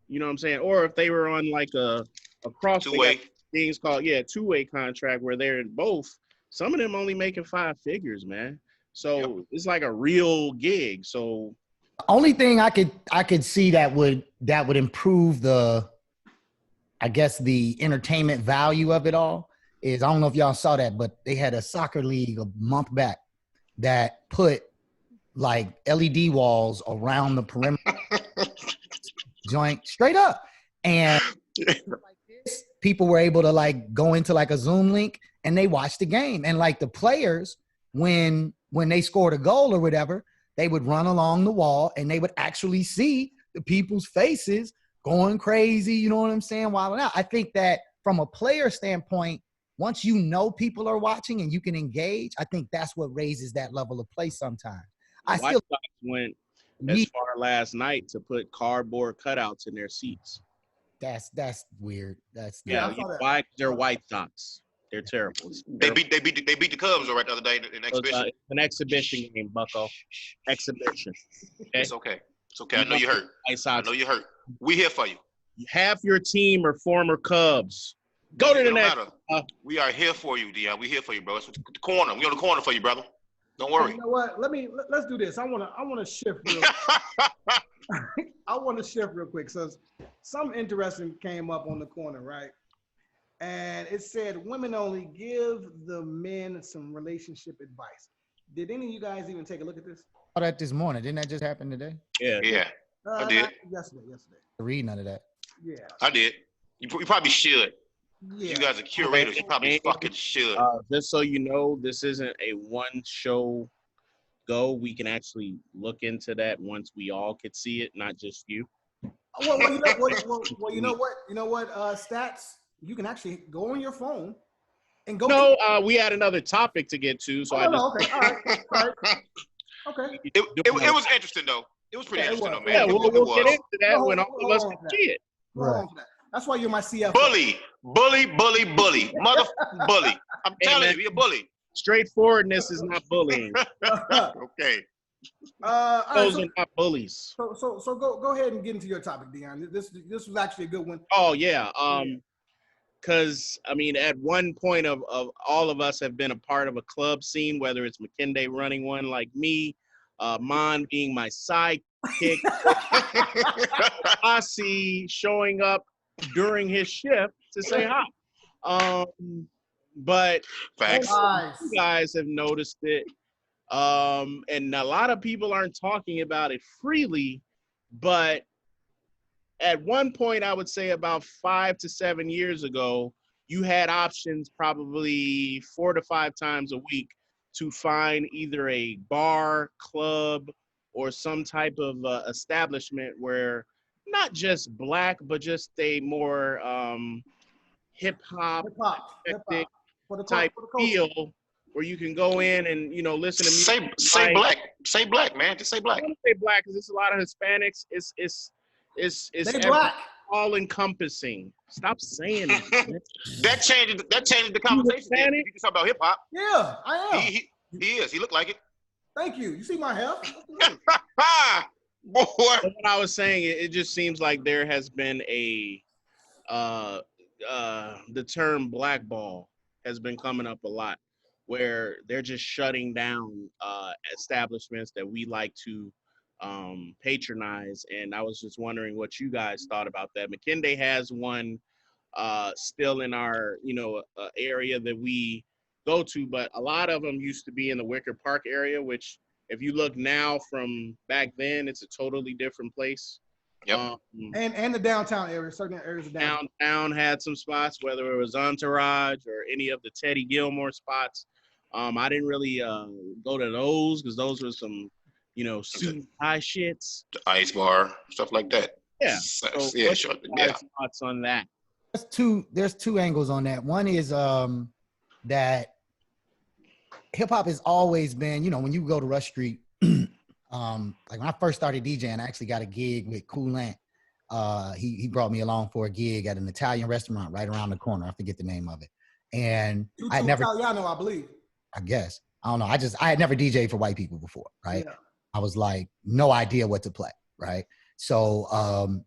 You know what I'm saying? Or if they were on like a cross two-way things called two-way contract where they're in both. Some of them only making 5 figures, man. So It's like a real gig. So the only thing I could see that would improve the entertainment value of it all is, I don't know if y'all saw that, but they had a soccer league a month back that put like LED walls around the perimeter joint straight up. And people were able to like go into like a Zoom link and they watched the game. And like the players, when they scored a goal or whatever, they would run along the wall and they would actually see the people's faces going crazy. You know what I'm saying? Wilding out. I think that from a player standpoint, once you know people are watching and you can engage, I think that's what raises that level of play sometimes. White Sox went as far last night to put cardboard cutouts in their seats. That's weird. Why? They're White Sox. They're terrible. They beat the Cubs right the other day in exhibition. It's an exhibition game, Bucko. Exhibition. Okay? It's okay. It's okay. I know you hurt. I know you hurt. We here for you. Half your team are former Cubs. Go to the next. We are here for you, Dion. We here for you, bro. It's the corner. We on the corner for you, brother. Don't worry. You know what? Let's do this. I wanna shift real I want to shift real quick. So something interesting came up on the corner, right? And it said women only. Give the men some relationship advice. Did any of you guys even take a look at this? Oh, that this morning. Didn't that just happen today? Yeah. I did. Yesterday. Read none of that. Yeah. I did. You probably should. Yeah. You guys are curators. You probably fucking should. Just so you know, this isn't a one show go. We can actually look into that once we all could see it, not just you. Well, you know what? Stats. You can actually go on your phone and go. No, we had another topic to get to, so okay. All right. Okay. It was interesting though. It was pretty interesting though, man. Yeah, we'll get into that when all of us can see it. Right. That's why you're my CFO. Bully. Mother bully. I'm telling you, you're a bully. Straightforwardness is not bullying. Okay. Those are not bullies. So go ahead and get into your topic, Dion. This was actually a good one. Oh yeah. Because I mean, at one point of all of us have been a part of a club scene, whether it's McKinday running one like me, Mon being my sidekick, Asi showing up during his shift to say hi. But facts. You guys have noticed it. And a lot of people aren't talking about it freely, but at one point, I would say about 5 to 7 years ago, you had options probably 4 to 5 times a week to find either a bar, club, or some type of establishment where not just black, but just a more hip-hop type feel where you can go in and, listen to music. Say black. Say black, man. Just say black. I want to say black because it's a lot of Hispanics. It's black. All encompassing. Stop saying it. That changes the conversation. You can talk about hip hop. Yeah, I am. He is. He looked like it. Thank you. You see my hair? Boy. What I was saying, it just seems like there has been the term blackball has been coming up a lot, where they're just shutting down establishments that we like to patronize. And I was just wondering what you guys thought about that. McKinday has one still in our area that we go to, but a lot of them used to be in the Wicker Park area, which if you look now from back then, it's a totally different place. Yep. And the downtown area, certain areas of downtown had some spots, whether it was Entourage or any of the Teddy Gilmore spots. I didn't really go to those because those were some suit and tie shits. The Ice Bar, stuff like that. Yeah. So, sure. Thoughts on that? There's two angles on that. One is that hip hop has always been, when you go to Rush Street, like when I first started DJing, I actually got a gig with Kool Ant. He brought me along for a gig at an Italian restaurant right around the corner. I forget the name of it. And I had never Italiano, I believe. I guess. I don't know. I had never DJed for white people before, right? Yeah. I was like, no idea what to play, right? So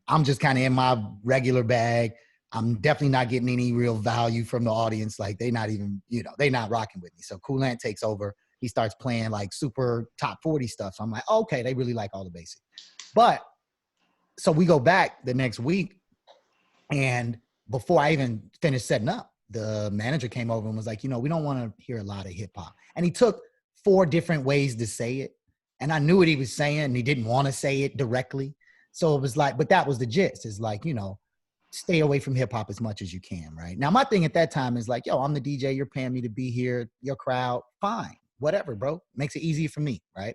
I'm just kind of in my regular bag. I'm definitely not getting any real value from the audience. Like they not even, they not rocking with me. So Kool Ant takes over. He starts playing like super top 40 stuff. So I'm like, okay, they really like all the basics. But so we go back the next week, and before I even finished setting up, the manager came over and was like, we don't want to hear a lot of hip hop. And he took 4 different ways to say it. And I knew what he was saying, and he didn't want to say it directly. So it was like, but that was the gist. It's like, stay away from hip hop as much as you can, right? Now, my thing at that time is like, yo, I'm the DJ. You're paying me to be here. Your crowd, fine. Whatever, bro. Makes it easier for me, right?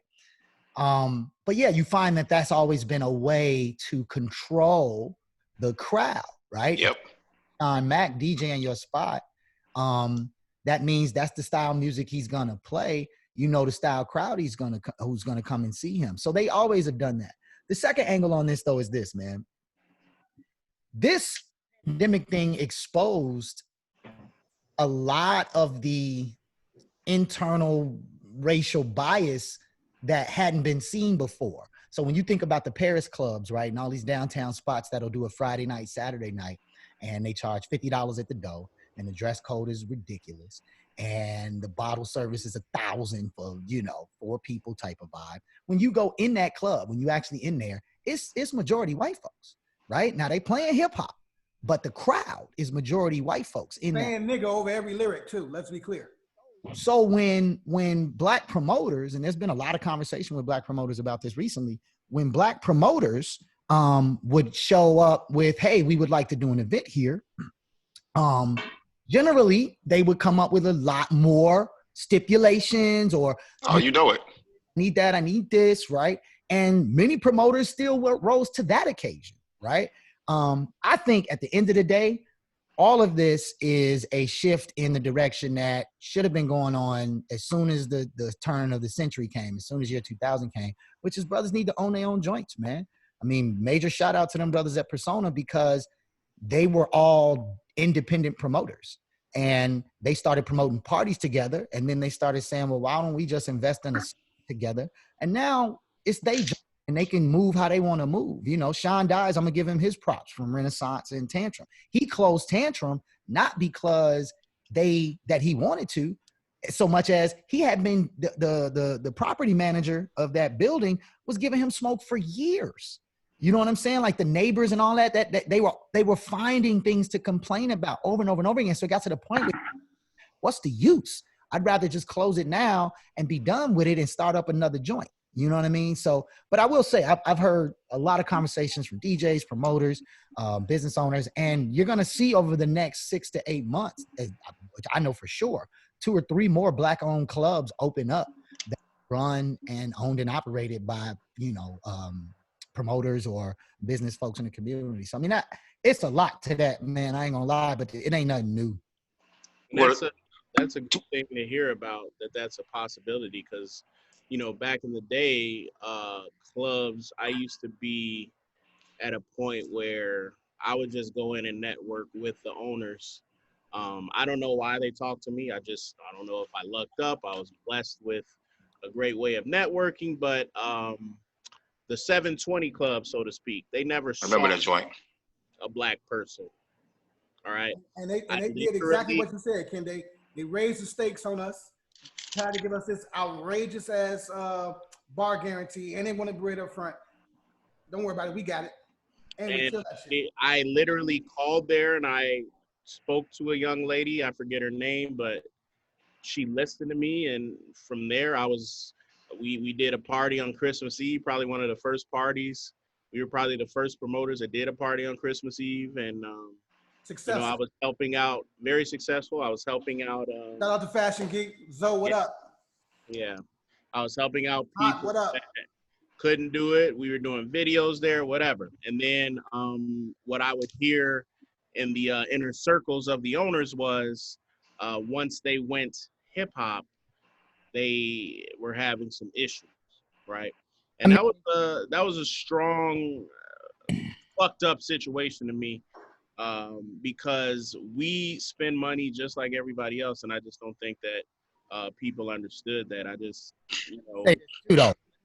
But yeah, you find that that's always been a way to control the crowd, right? Yep. On Mac DJing your spot, that means that's the style music he's gonna play. The style crowd who's gonna come and see him. So they always have done that. The second angle on this though is this, man. This pandemic thing exposed a lot of the internal racial bias that hadn't been seen before. So when you think about the Paris clubs, right, and all these downtown spots that'll do a Friday night, Saturday night, and they charge $50 at the door, and the dress code is ridiculous, and the bottle service is $1,000 for, 4 people type of vibe. When you go in that club, when you actually in there, it's majority white folks, right? Now they playing hip hop, but the crowd is majority white folks in there. Saying nigga over every lyric too. Let's be clear. So when black promoters, and there's been a lot of conversation with black promoters about this recently, when black promoters would show up with, hey, we would like to do an event here, generally they would come up with a lot more stipulations or, Oh, you know it. need that, I need this, right? And many promoters still rose to that occasion, right? I think at the end of the day, all of this is a shift in the direction that should have been going on as soon as the turn of the century came, as soon as year 2000 came, which is brothers need to own their own joints, man. I mean, major shout out to them brothers at Persona because they were all independent promoters and they started promoting parties together. And then they started saying, well, why don't we just invest in a together? And now it's they and they can move how they want to move. Sean Dies, I'm going to give him his props from Renaissance and Tantrum. He closed Tantrum not because that he wanted to, so much as he had been the property manager of that building was giving him smoke for years. You know what I'm saying? Like the neighbors and all that they were finding things to complain about over and over and over again. So it got to the point where, what's the use? I'd rather just close it now and be done with it and start up another joint. You know what I mean? So, but I will say, I've heard a lot of conversations from DJs, promoters, business owners, and you're going to see over the next 6 to 8 months, which I know for sure, 2 or 3 more black-owned clubs open up that run and owned and operated by, promoters or business folks in the community. So, I mean, it's a lot to that, man. I ain't going to lie, but it ain't nothing new. That's a good thing to hear about, that's a possibility because, back in the day, clubs, I used to be at a point where I would just go in and network with the owners. I don't know why they talked to me. I don't know if I lucked up. I was blessed with a great way of networking, but the 720 Club, so to speak, they never saw Remember that joint. a black person. All right. And they did exactly what you said, Ken. They raised the stakes on us, tried to give us this outrageous ass bar guarantee, and they want to bring it up front. Don't worry about it, we got it. And we feel that shit. I literally called there and I spoke to a young lady. I forget her name, but she listened to me, and from there we did a party on Christmas Eve, probably one of the first parties. We were probably the first promoters that did a party on Christmas Eve, and Successful. I was helping out, very successful. I was helping out. Shout out to Fashion Geek. Zoe, what up? Yeah, I was helping out Hot, people what up? that couldn't do it. We were doing videos there, whatever. And then what I would hear in the inner circles of the owners was once they went hip hop, they were having some issues, right? And that was a strong, fucked up situation to me. Because we spend money just like everybody else, and I just don't think that people understood that. I just,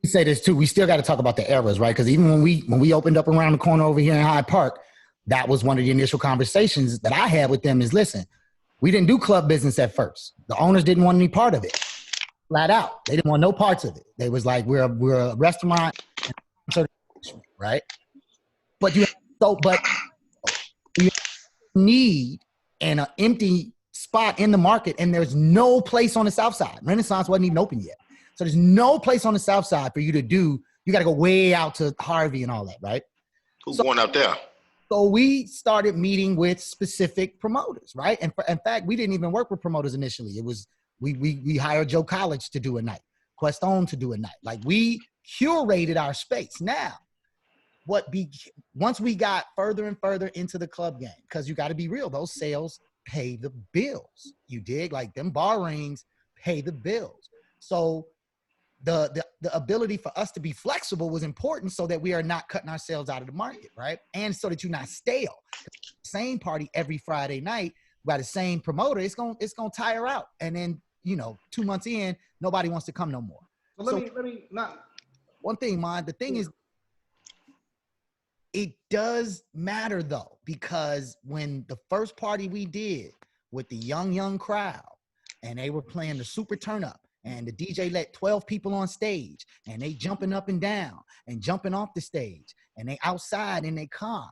Say this too. We still got to talk about the eras, right? Because even when we opened up around the corner over here in Hyde Park, that was one of the initial conversations that I had with them. Is listen, we didn't do club business at first. The owners didn't want any part of it, flat out. They didn't want no parts of it. They was like, we're a restaurant, right? But you need an empty spot in the market, and there's no place on the South Side. Renaissance wasn't even open yet. So there's no place on the South Side for you to do. You got to go way out to Harvey and all that, right? Who's going out there? So we started meeting with specific promoters, right? And in fact, we didn't even work with promoters initially. It was, we hired Joe College to do a night, Questone to do a night. Like we curated our space. Now, once we got further and further into the club game, because you got to be real, those sales pay the bills. You dig? Like them bar rings pay the bills. So the ability for us to be flexible was important so that we are not cutting ourselves out of the market, right? And so that you're not stale. Same party every Friday night, by the same promoter, it's gonna tire out. And then, 2 months in, nobody wants to come no more. So let me not. One thing, man, the thing is, it does matter though, because when the first party we did with the young crowd, and they were playing the super turn up, and the DJ let 12 people on stage, and they jumping up and down and jumping off the stage, and they outside in their car,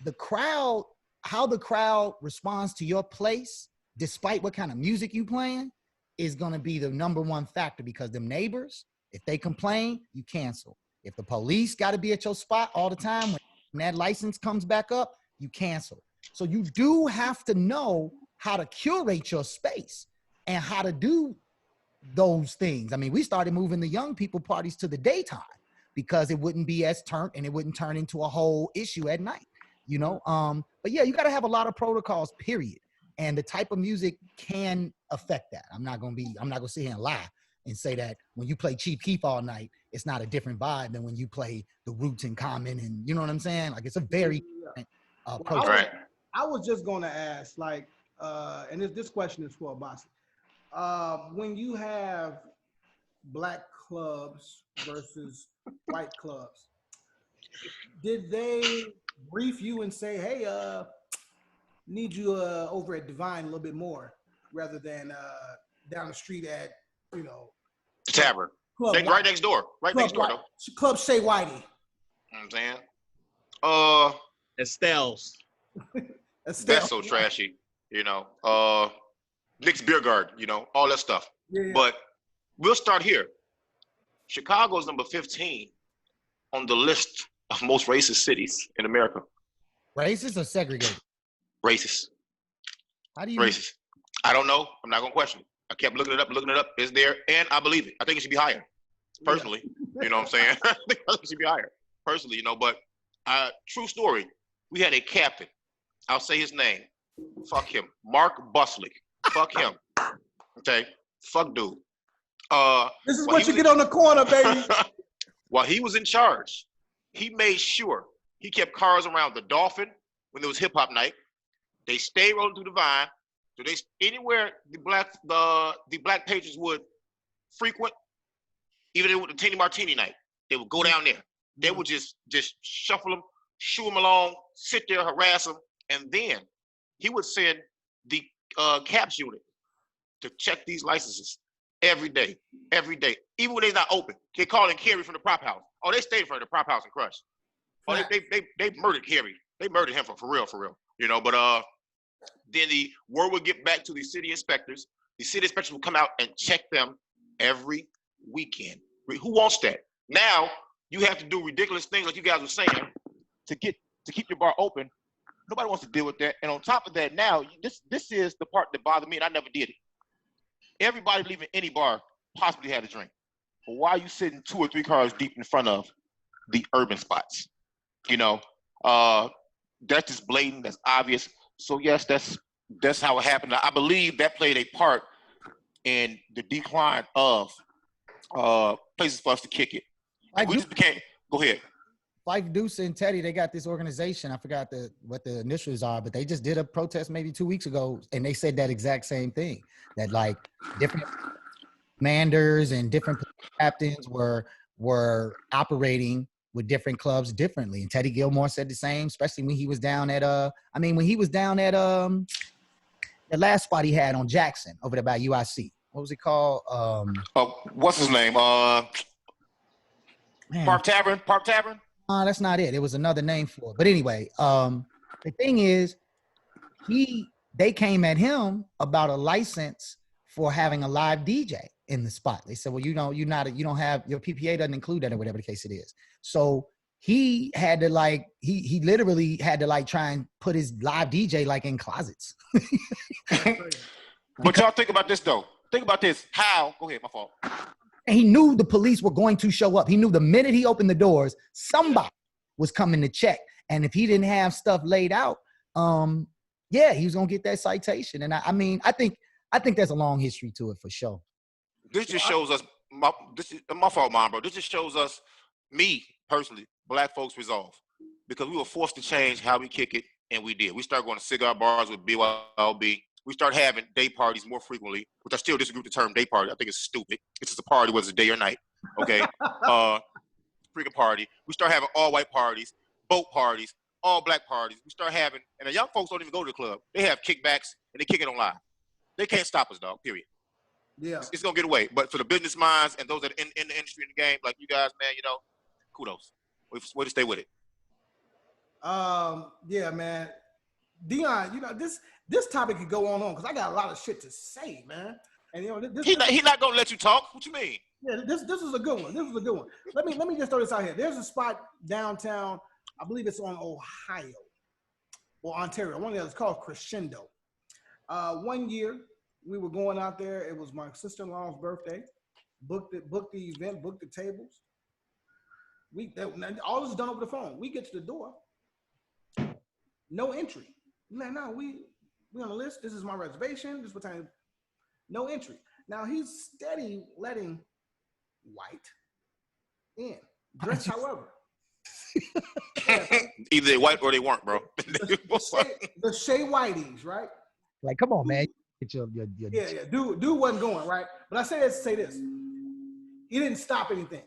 the crowd, how the crowd responds to your place, despite what kind of music you playing, is gonna be the number one factor, because them neighbors, if they complain, you cancel. If the police gotta be at your spot all the time, when that license comes back up, you cancel. So you do have to know how to curate your space and how to do those things. I mean, we started moving the young people parties to the daytime because it wouldn't be as turned, and it wouldn't turn into a whole issue at night, But yeah, you got to have a lot of protocols, period. And the type of music can affect that. I'm not gonna sit here and lie and say that when you play Chief Keef all night, it's not a different vibe than when you play the Roots in Common, and you know what I'm saying? Like, it's a very different Right. I was just going to ask, like, and this question is for Abasi. When you have black clubs versus white clubs, did they brief you and say, hey, need you over at Divine a little bit more, rather than down the street at, The tavern. Club Right next door. Next door, though. Club Shea Whitey. You know what I'm saying? Estelle's. That's so trashy, Nick's Beer Garden, all that stuff. Yeah. But we'll start here. Chicago's number 15 on the list of most racist cities in America. Racist or segregated? Racist. How do you? Racist. I don't know. I'm not gonna question it. I kept looking it up. It's there, and I believe it. I think it should be higher. Personally, you know what I'm saying? I think it should be higher. Personally, But true story. We had a captain. I'll say his name. Fuck him. Mark Buslick. Fuck him. Okay. Fuck dude. This is what you get on the corner, baby. While he was in charge, he made sure he kept cars around the Dolphin when there was hip hop night. They stayed rolling through the Vine. So anywhere the black patrons would frequent, even with the Teeny Martini night, they would go down there. They would just shuffle them, shoo them along, sit there, harass them, and then he would send the CAPS unit to check these licenses every day, even when they're not open. They call in Kerry from the prop house. Oh, they stayed for the prop house and Crush. Oh, they murdered Kerry. They murdered him for real. But then the word would get back to the city inspectors. The city inspectors would come out and check them every weekend. Who wants that? Now you have to do ridiculous things like you guys were saying to keep your bar open. Nobody wants to deal with that. And on top of that, now this is the part that bothered me, and I never did it. Everybody leaving any bar possibly had a drink. But why are you sitting 2 or 3 cars deep in front of the urban spots? That's just blatant. That's obvious. So yes, that's how it happened. I believe that played a part in the decline of places for us to kick it. We just became. Go ahead. Like Deuce and Teddy, they got this organization. I forgot what the initials are, but they just did a protest maybe 2 weeks ago, and they said that exact same thing. That like different commanders and different captains were operating with different clubs differently. And Teddy Gilmore said the same, especially when he was down at the last spot he had on Jackson over there by UIC. What was it called? What's his name? Park Tavern. That's not it. It was another name for it. But anyway, the thing is, they came at him about a license for having a live DJ in the spot. They said, well, you don't have, your PPA doesn't include that, or whatever the case it is. So he had to he literally had to try and put his live DJ in closets. But y'all think about this though. Think about this. How? Go ahead, my fault. And he knew the police were going to show up. He knew the minute he opened the doors, somebody was coming to check. And if he didn't have stuff laid out, he was gonna get that citation. And I think there's a long history to it for sure. This just shows us this is my fault, Mom, bro. This just shows us, me personally, black folks resolve, because we were forced to change how we kick it And we did. We started going to cigar bars with BYLB. We started having day parties more frequently, which I still disagree with the term day party. I think it's stupid. It's just a party, whether it's day or night. Okay. Freaking party. We start having all white parties, boat parties, all black parties. We start having, and the young folks don't even go to the club. They have kickbacks and they kick it on live. They can't stop us, dog, period. Yeah. It's going to get away. But for the business minds and those that are in the industry, in the game, like you guys, man, you know, kudos. Way to stay with it. Yeah, man. Dion, you know, this topic could go on because I got a lot of shit to say, man. And you know, He not gonna let you talk. What you mean? Yeah, this is a good one. This is a good one. Let me just throw this out here. There's a spot downtown. I believe it's on Ohio or Ontario. One of those called Crescendo. One year we were going out there. It was my sister-in-law's birthday. Booked the event. Booked the tables. All this is done over the phone. We get to the door. No entry. Like, no, we on the list. This is my reservation. This is what time. No entry. Now he's steady letting white in. Dressed, however. Either they white or they weren't, bro. the Shea Whiteys, right? Like, come on, man. Get your Yeah. Dude wasn't going, right? But I say this. He didn't stop anything.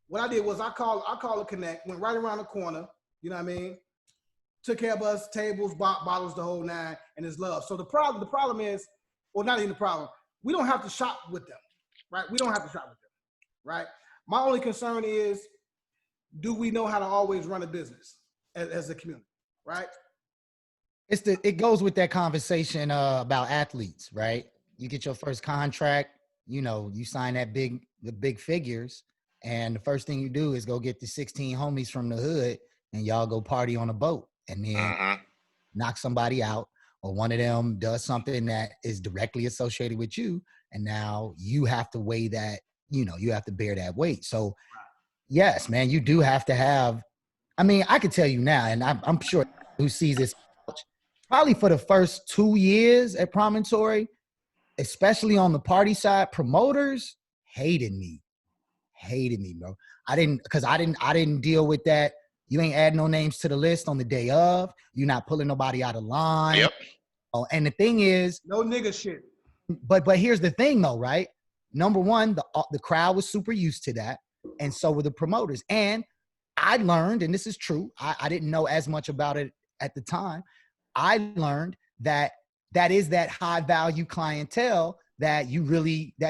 What I did was I called a connect, went right around the corner, you know what I mean? Took care of us, tables, bottles, the whole nine, and his love. So the problem is, well, not even the problem, we don't have to shop with them, right? We don't have to shop with them, right? My only concern is, do we know how to always run a business as a community, right? It goes with that conversation about athletes, right? You get your first contract, you know, you sign the big figures, and the first thing you do is go get the 16 homies from the hood and y'all go party on a boat and then knock somebody out, or one of them does something that is directly associated with you, and now you have to weigh that, you know, you have to bear that weight. So yes, man, you do have to have, I mean, I could tell you now, and I'm sure who sees this, probably for the first 2 years at Promontory, especially on the party side, promoters hated me, bro. I didn't deal with that. You ain't add no names to the list on the day of. You're not pulling nobody out of line. Yep. Oh, and the thing is, no nigga shit. But here's the thing though, right? Number one, the crowd was super used to that, and so were the promoters. And I learned, and this is true, I didn't know as much about it at the time. I learned that is that high value clientele that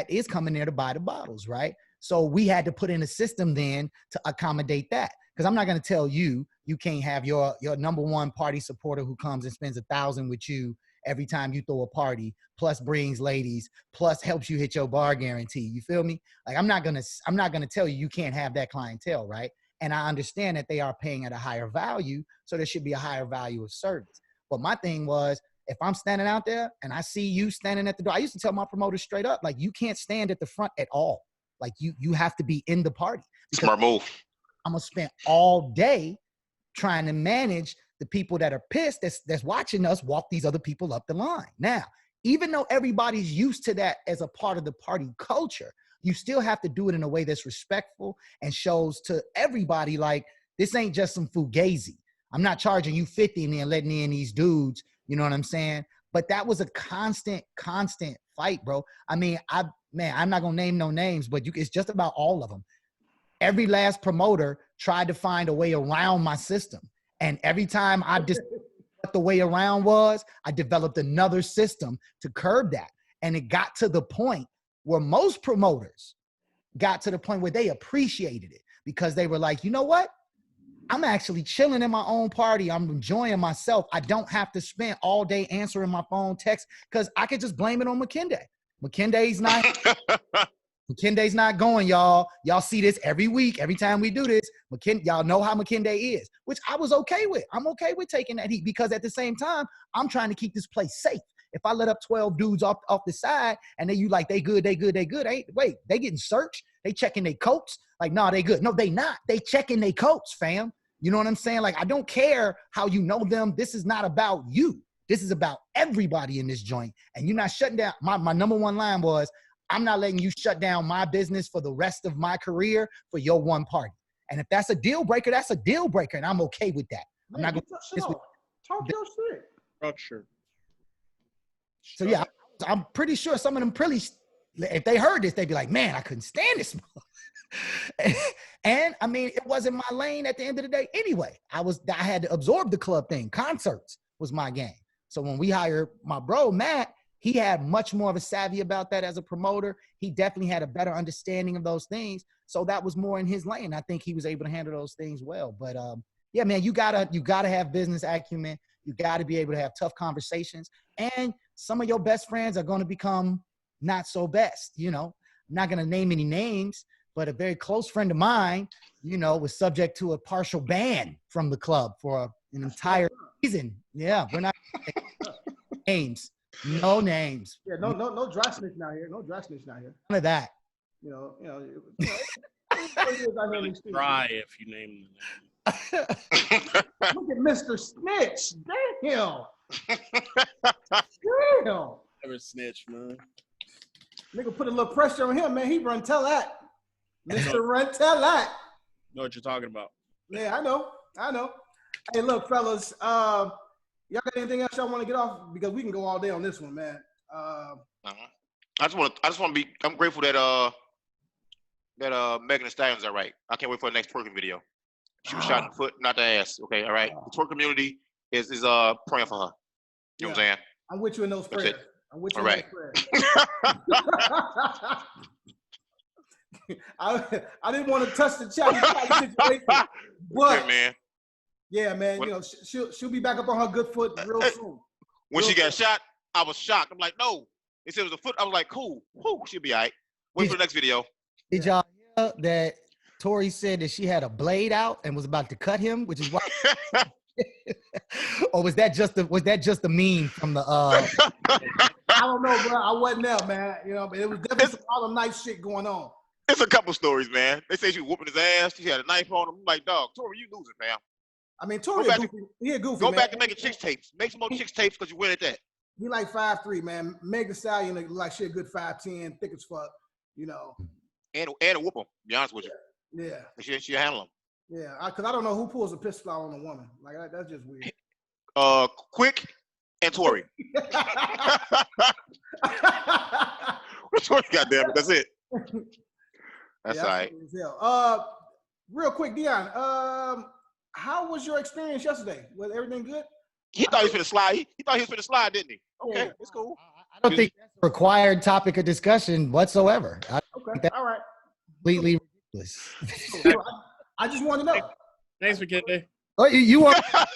is coming there to buy the bottles, right? So we had to put in a system then to accommodate that. Because I'm not going to tell you can't have your number one party supporter who comes and spends $1,000 with you every time you throw a party, plus brings ladies, plus helps you hit your bar guarantee. You feel me? Like I'm not gonna tell you can't have that clientele, right? And I understand that they are paying at a higher value, so there should be a higher value of service. But my thing was, if I'm standing out there and I see you standing at the door, I used to tell my promoters straight up, like, you can't stand at the front at all. Like you have to be in the party. Smart move. I'm gonna spend all day trying to manage the people that are pissed that's watching us walk these other people up the line. Now, even though everybody's used to that as a part of the party culture, you still have to do it in a way that's respectful and shows to everybody like this ain't just some fugazi. I'm not charging you 50 and then letting in these dudes, you know what I'm saying? But that was a constant fight, bro. I mean, I'm not gonna name no names, but it's just about all of them. Every last promoter tried to find a way around my system. And every time I just what the way around was, I developed another system to curb that. And it got to the point where most promoters got to the point where they appreciated it because they were like, you know what? I'm actually chilling in my own party. I'm enjoying myself. I don't have to spend all day answering my phone text because I could just blame it on McKinday. McKinday's not going, y'all. Y'all see this every week, every time we do this. Y'all know how McKinday is, which I was okay with. I'm okay with taking that heat because at the same time, I'm trying to keep this place safe. If I let up 12 dudes off the side and then you like, they good. Wait, they getting searched? They checking their coats? Like, nah, they good. No, they not. They checking their coats, fam. You know what I'm saying? Like, I don't care how you know them. This is not about you. This is about everybody in this joint. And you're not shutting down. My number one line was, I'm not letting you shut down my business for the rest of my career for your one party. And if that's a deal breaker, that's a deal breaker. And I'm okay with that. I'm not going to Talk your shit. Structure. So yeah, I'm pretty sure some of them pretty, if they heard this, they'd be like, man, I couldn't stand this. And I mean, it wasn't my lane at the end of the day anyway. I had to absorb the club thing. Concerts was my game. So when we hired my bro, Matt, he had much more of a savvy about that as a promoter. He definitely had a better understanding of those things. So that was more in his lane. I think he was able to handle those things well. But yeah, man, you gotta have business acumen. You gotta be able to have tough conversations. And some of your best friends are going to become not so best. You know, I'm not going to name any names, but a very close friend of mine, you know, was subject to a partial ban from the club for an entire season. Yeah, we're not names. No names. Yeah, no dry snitch now here. No dry snitch now here. None of that. Try if you name the name. Look at Mr. Snitch. Damn. Damn. Never snitch, man. Nigga put a little pressure on him, man. He run tell that. Mr. Run tell that. Know what you're talking about. Yeah, I know. Hey, look, fellas. Y'all got anything else y'all want to get off? Because we can go all day on this one, man. I just want to be. I'm grateful that Megan Thee Stallion's all right. I can't wait for the next twerking video. She was shot in the foot, not the ass. Okay, all right. The twerk community is praying for her. You know what I'm saying? I'm with you in those prayers. I'm with you all in right. those prayers. I didn't want to touch the chat situation, but man. Yeah, man. You know, she'll be back up on her good foot real soon. When she got shot, I was shocked. I'm like, no. They said it was a foot. I was like, cool. Whew, she'll be all right. Wait for the next video. Did y'all hear that Tori said that she had a blade out and was about to cut him, which is why? Or was that just the meme from the? I don't know, bro. I wasn't there, man. You know, but it was definitely some Harlem Nights shit going on. It's a couple stories, man. They say she was whooping his ass. She had a knife on him. I'm like, dog, Tori, you losing, man. I mean, Tori, he a goofy. Go man. back to making chicks tapes. Make some more chicks tapes because you win at that. He like 5'3", man. Meg Thee Stallion like she a good 5'10", thick as fuck. You know. And a whoop him. Be honest with you. Yeah. She handle him. Yeah, because I don't know who pulls a pistol out on a woman. Like that's just weird. Quick and Tori. Tori, goddamn it, that's it. That's all right. Real quick, Dion. How was your experience yesterday? Was everything good? He thought he was finna slide. He thought he was finna slide, didn't he? Okay, yeah. It's cool. I don't think that's a required topic of discussion whatsoever. Okay, all right. Completely ridiculous. I just want to know. Thanks, McKinney. Oh, you want to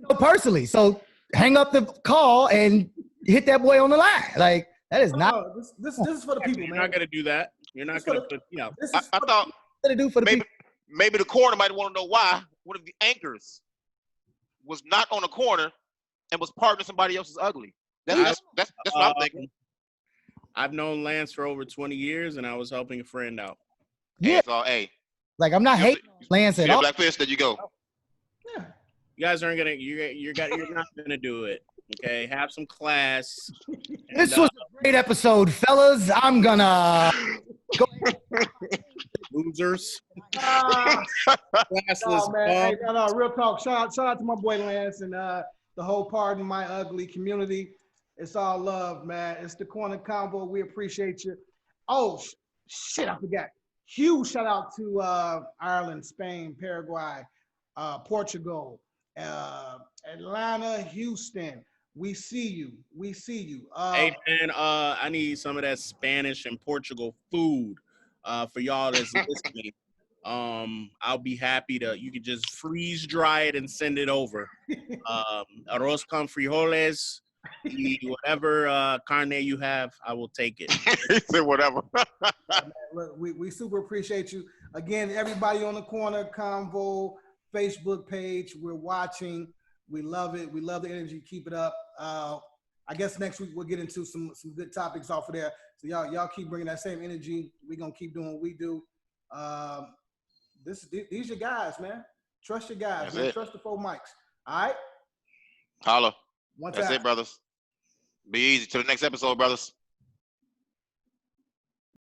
know personally? So hang up the call and hit that boy on the line. Like that is not. This is for the people, man. You're not gonna do that. You're not gonna put. I thought to do for the people. Maybe the corner might want to know why one of the anchors was not on the corner and was partnering somebody else's ugly. That's what I'm thinking. I've known Lance for over 20 years, and I was helping a friend out. Yeah. Hey. Like I'm not hating Lance at all. Black fist, there you go. Yeah. You guys aren't gonna. You're not gonna do it. Okay. Have some class. This was a great episode, fellas. I'm gonna go. Losers. No, man. Hey, no, real talk. Shout out to my boy Lance and the whole Pardon My Ugly community. It's all love, man. It's the Corner Convo. We appreciate you. Oh, shit, I forgot. Huge shout out to Ireland, Spain, Paraguay, Portugal, Atlanta, Houston. We see you. Hey, man, I need some of that Spanish and Portugal food for y'all that's listening. I'll be happy to, you can just freeze dry it and send it over. Arroz con frijoles, whatever carne you have, I will take it. He said whatever. Look, we super appreciate you. Again, everybody on the Corner Convo Facebook page, we're watching. We love it. We love the energy. Keep it up. I guess next week we'll get into some good topics off of there. So y'all keep bringing that same energy. We're going to keep doing what we do. These your guys, man. Trust your guys. Man. Trust the 4 mics. All right? Holla. One That's time. it, brothers. Be easy. Till the next episode, brothers.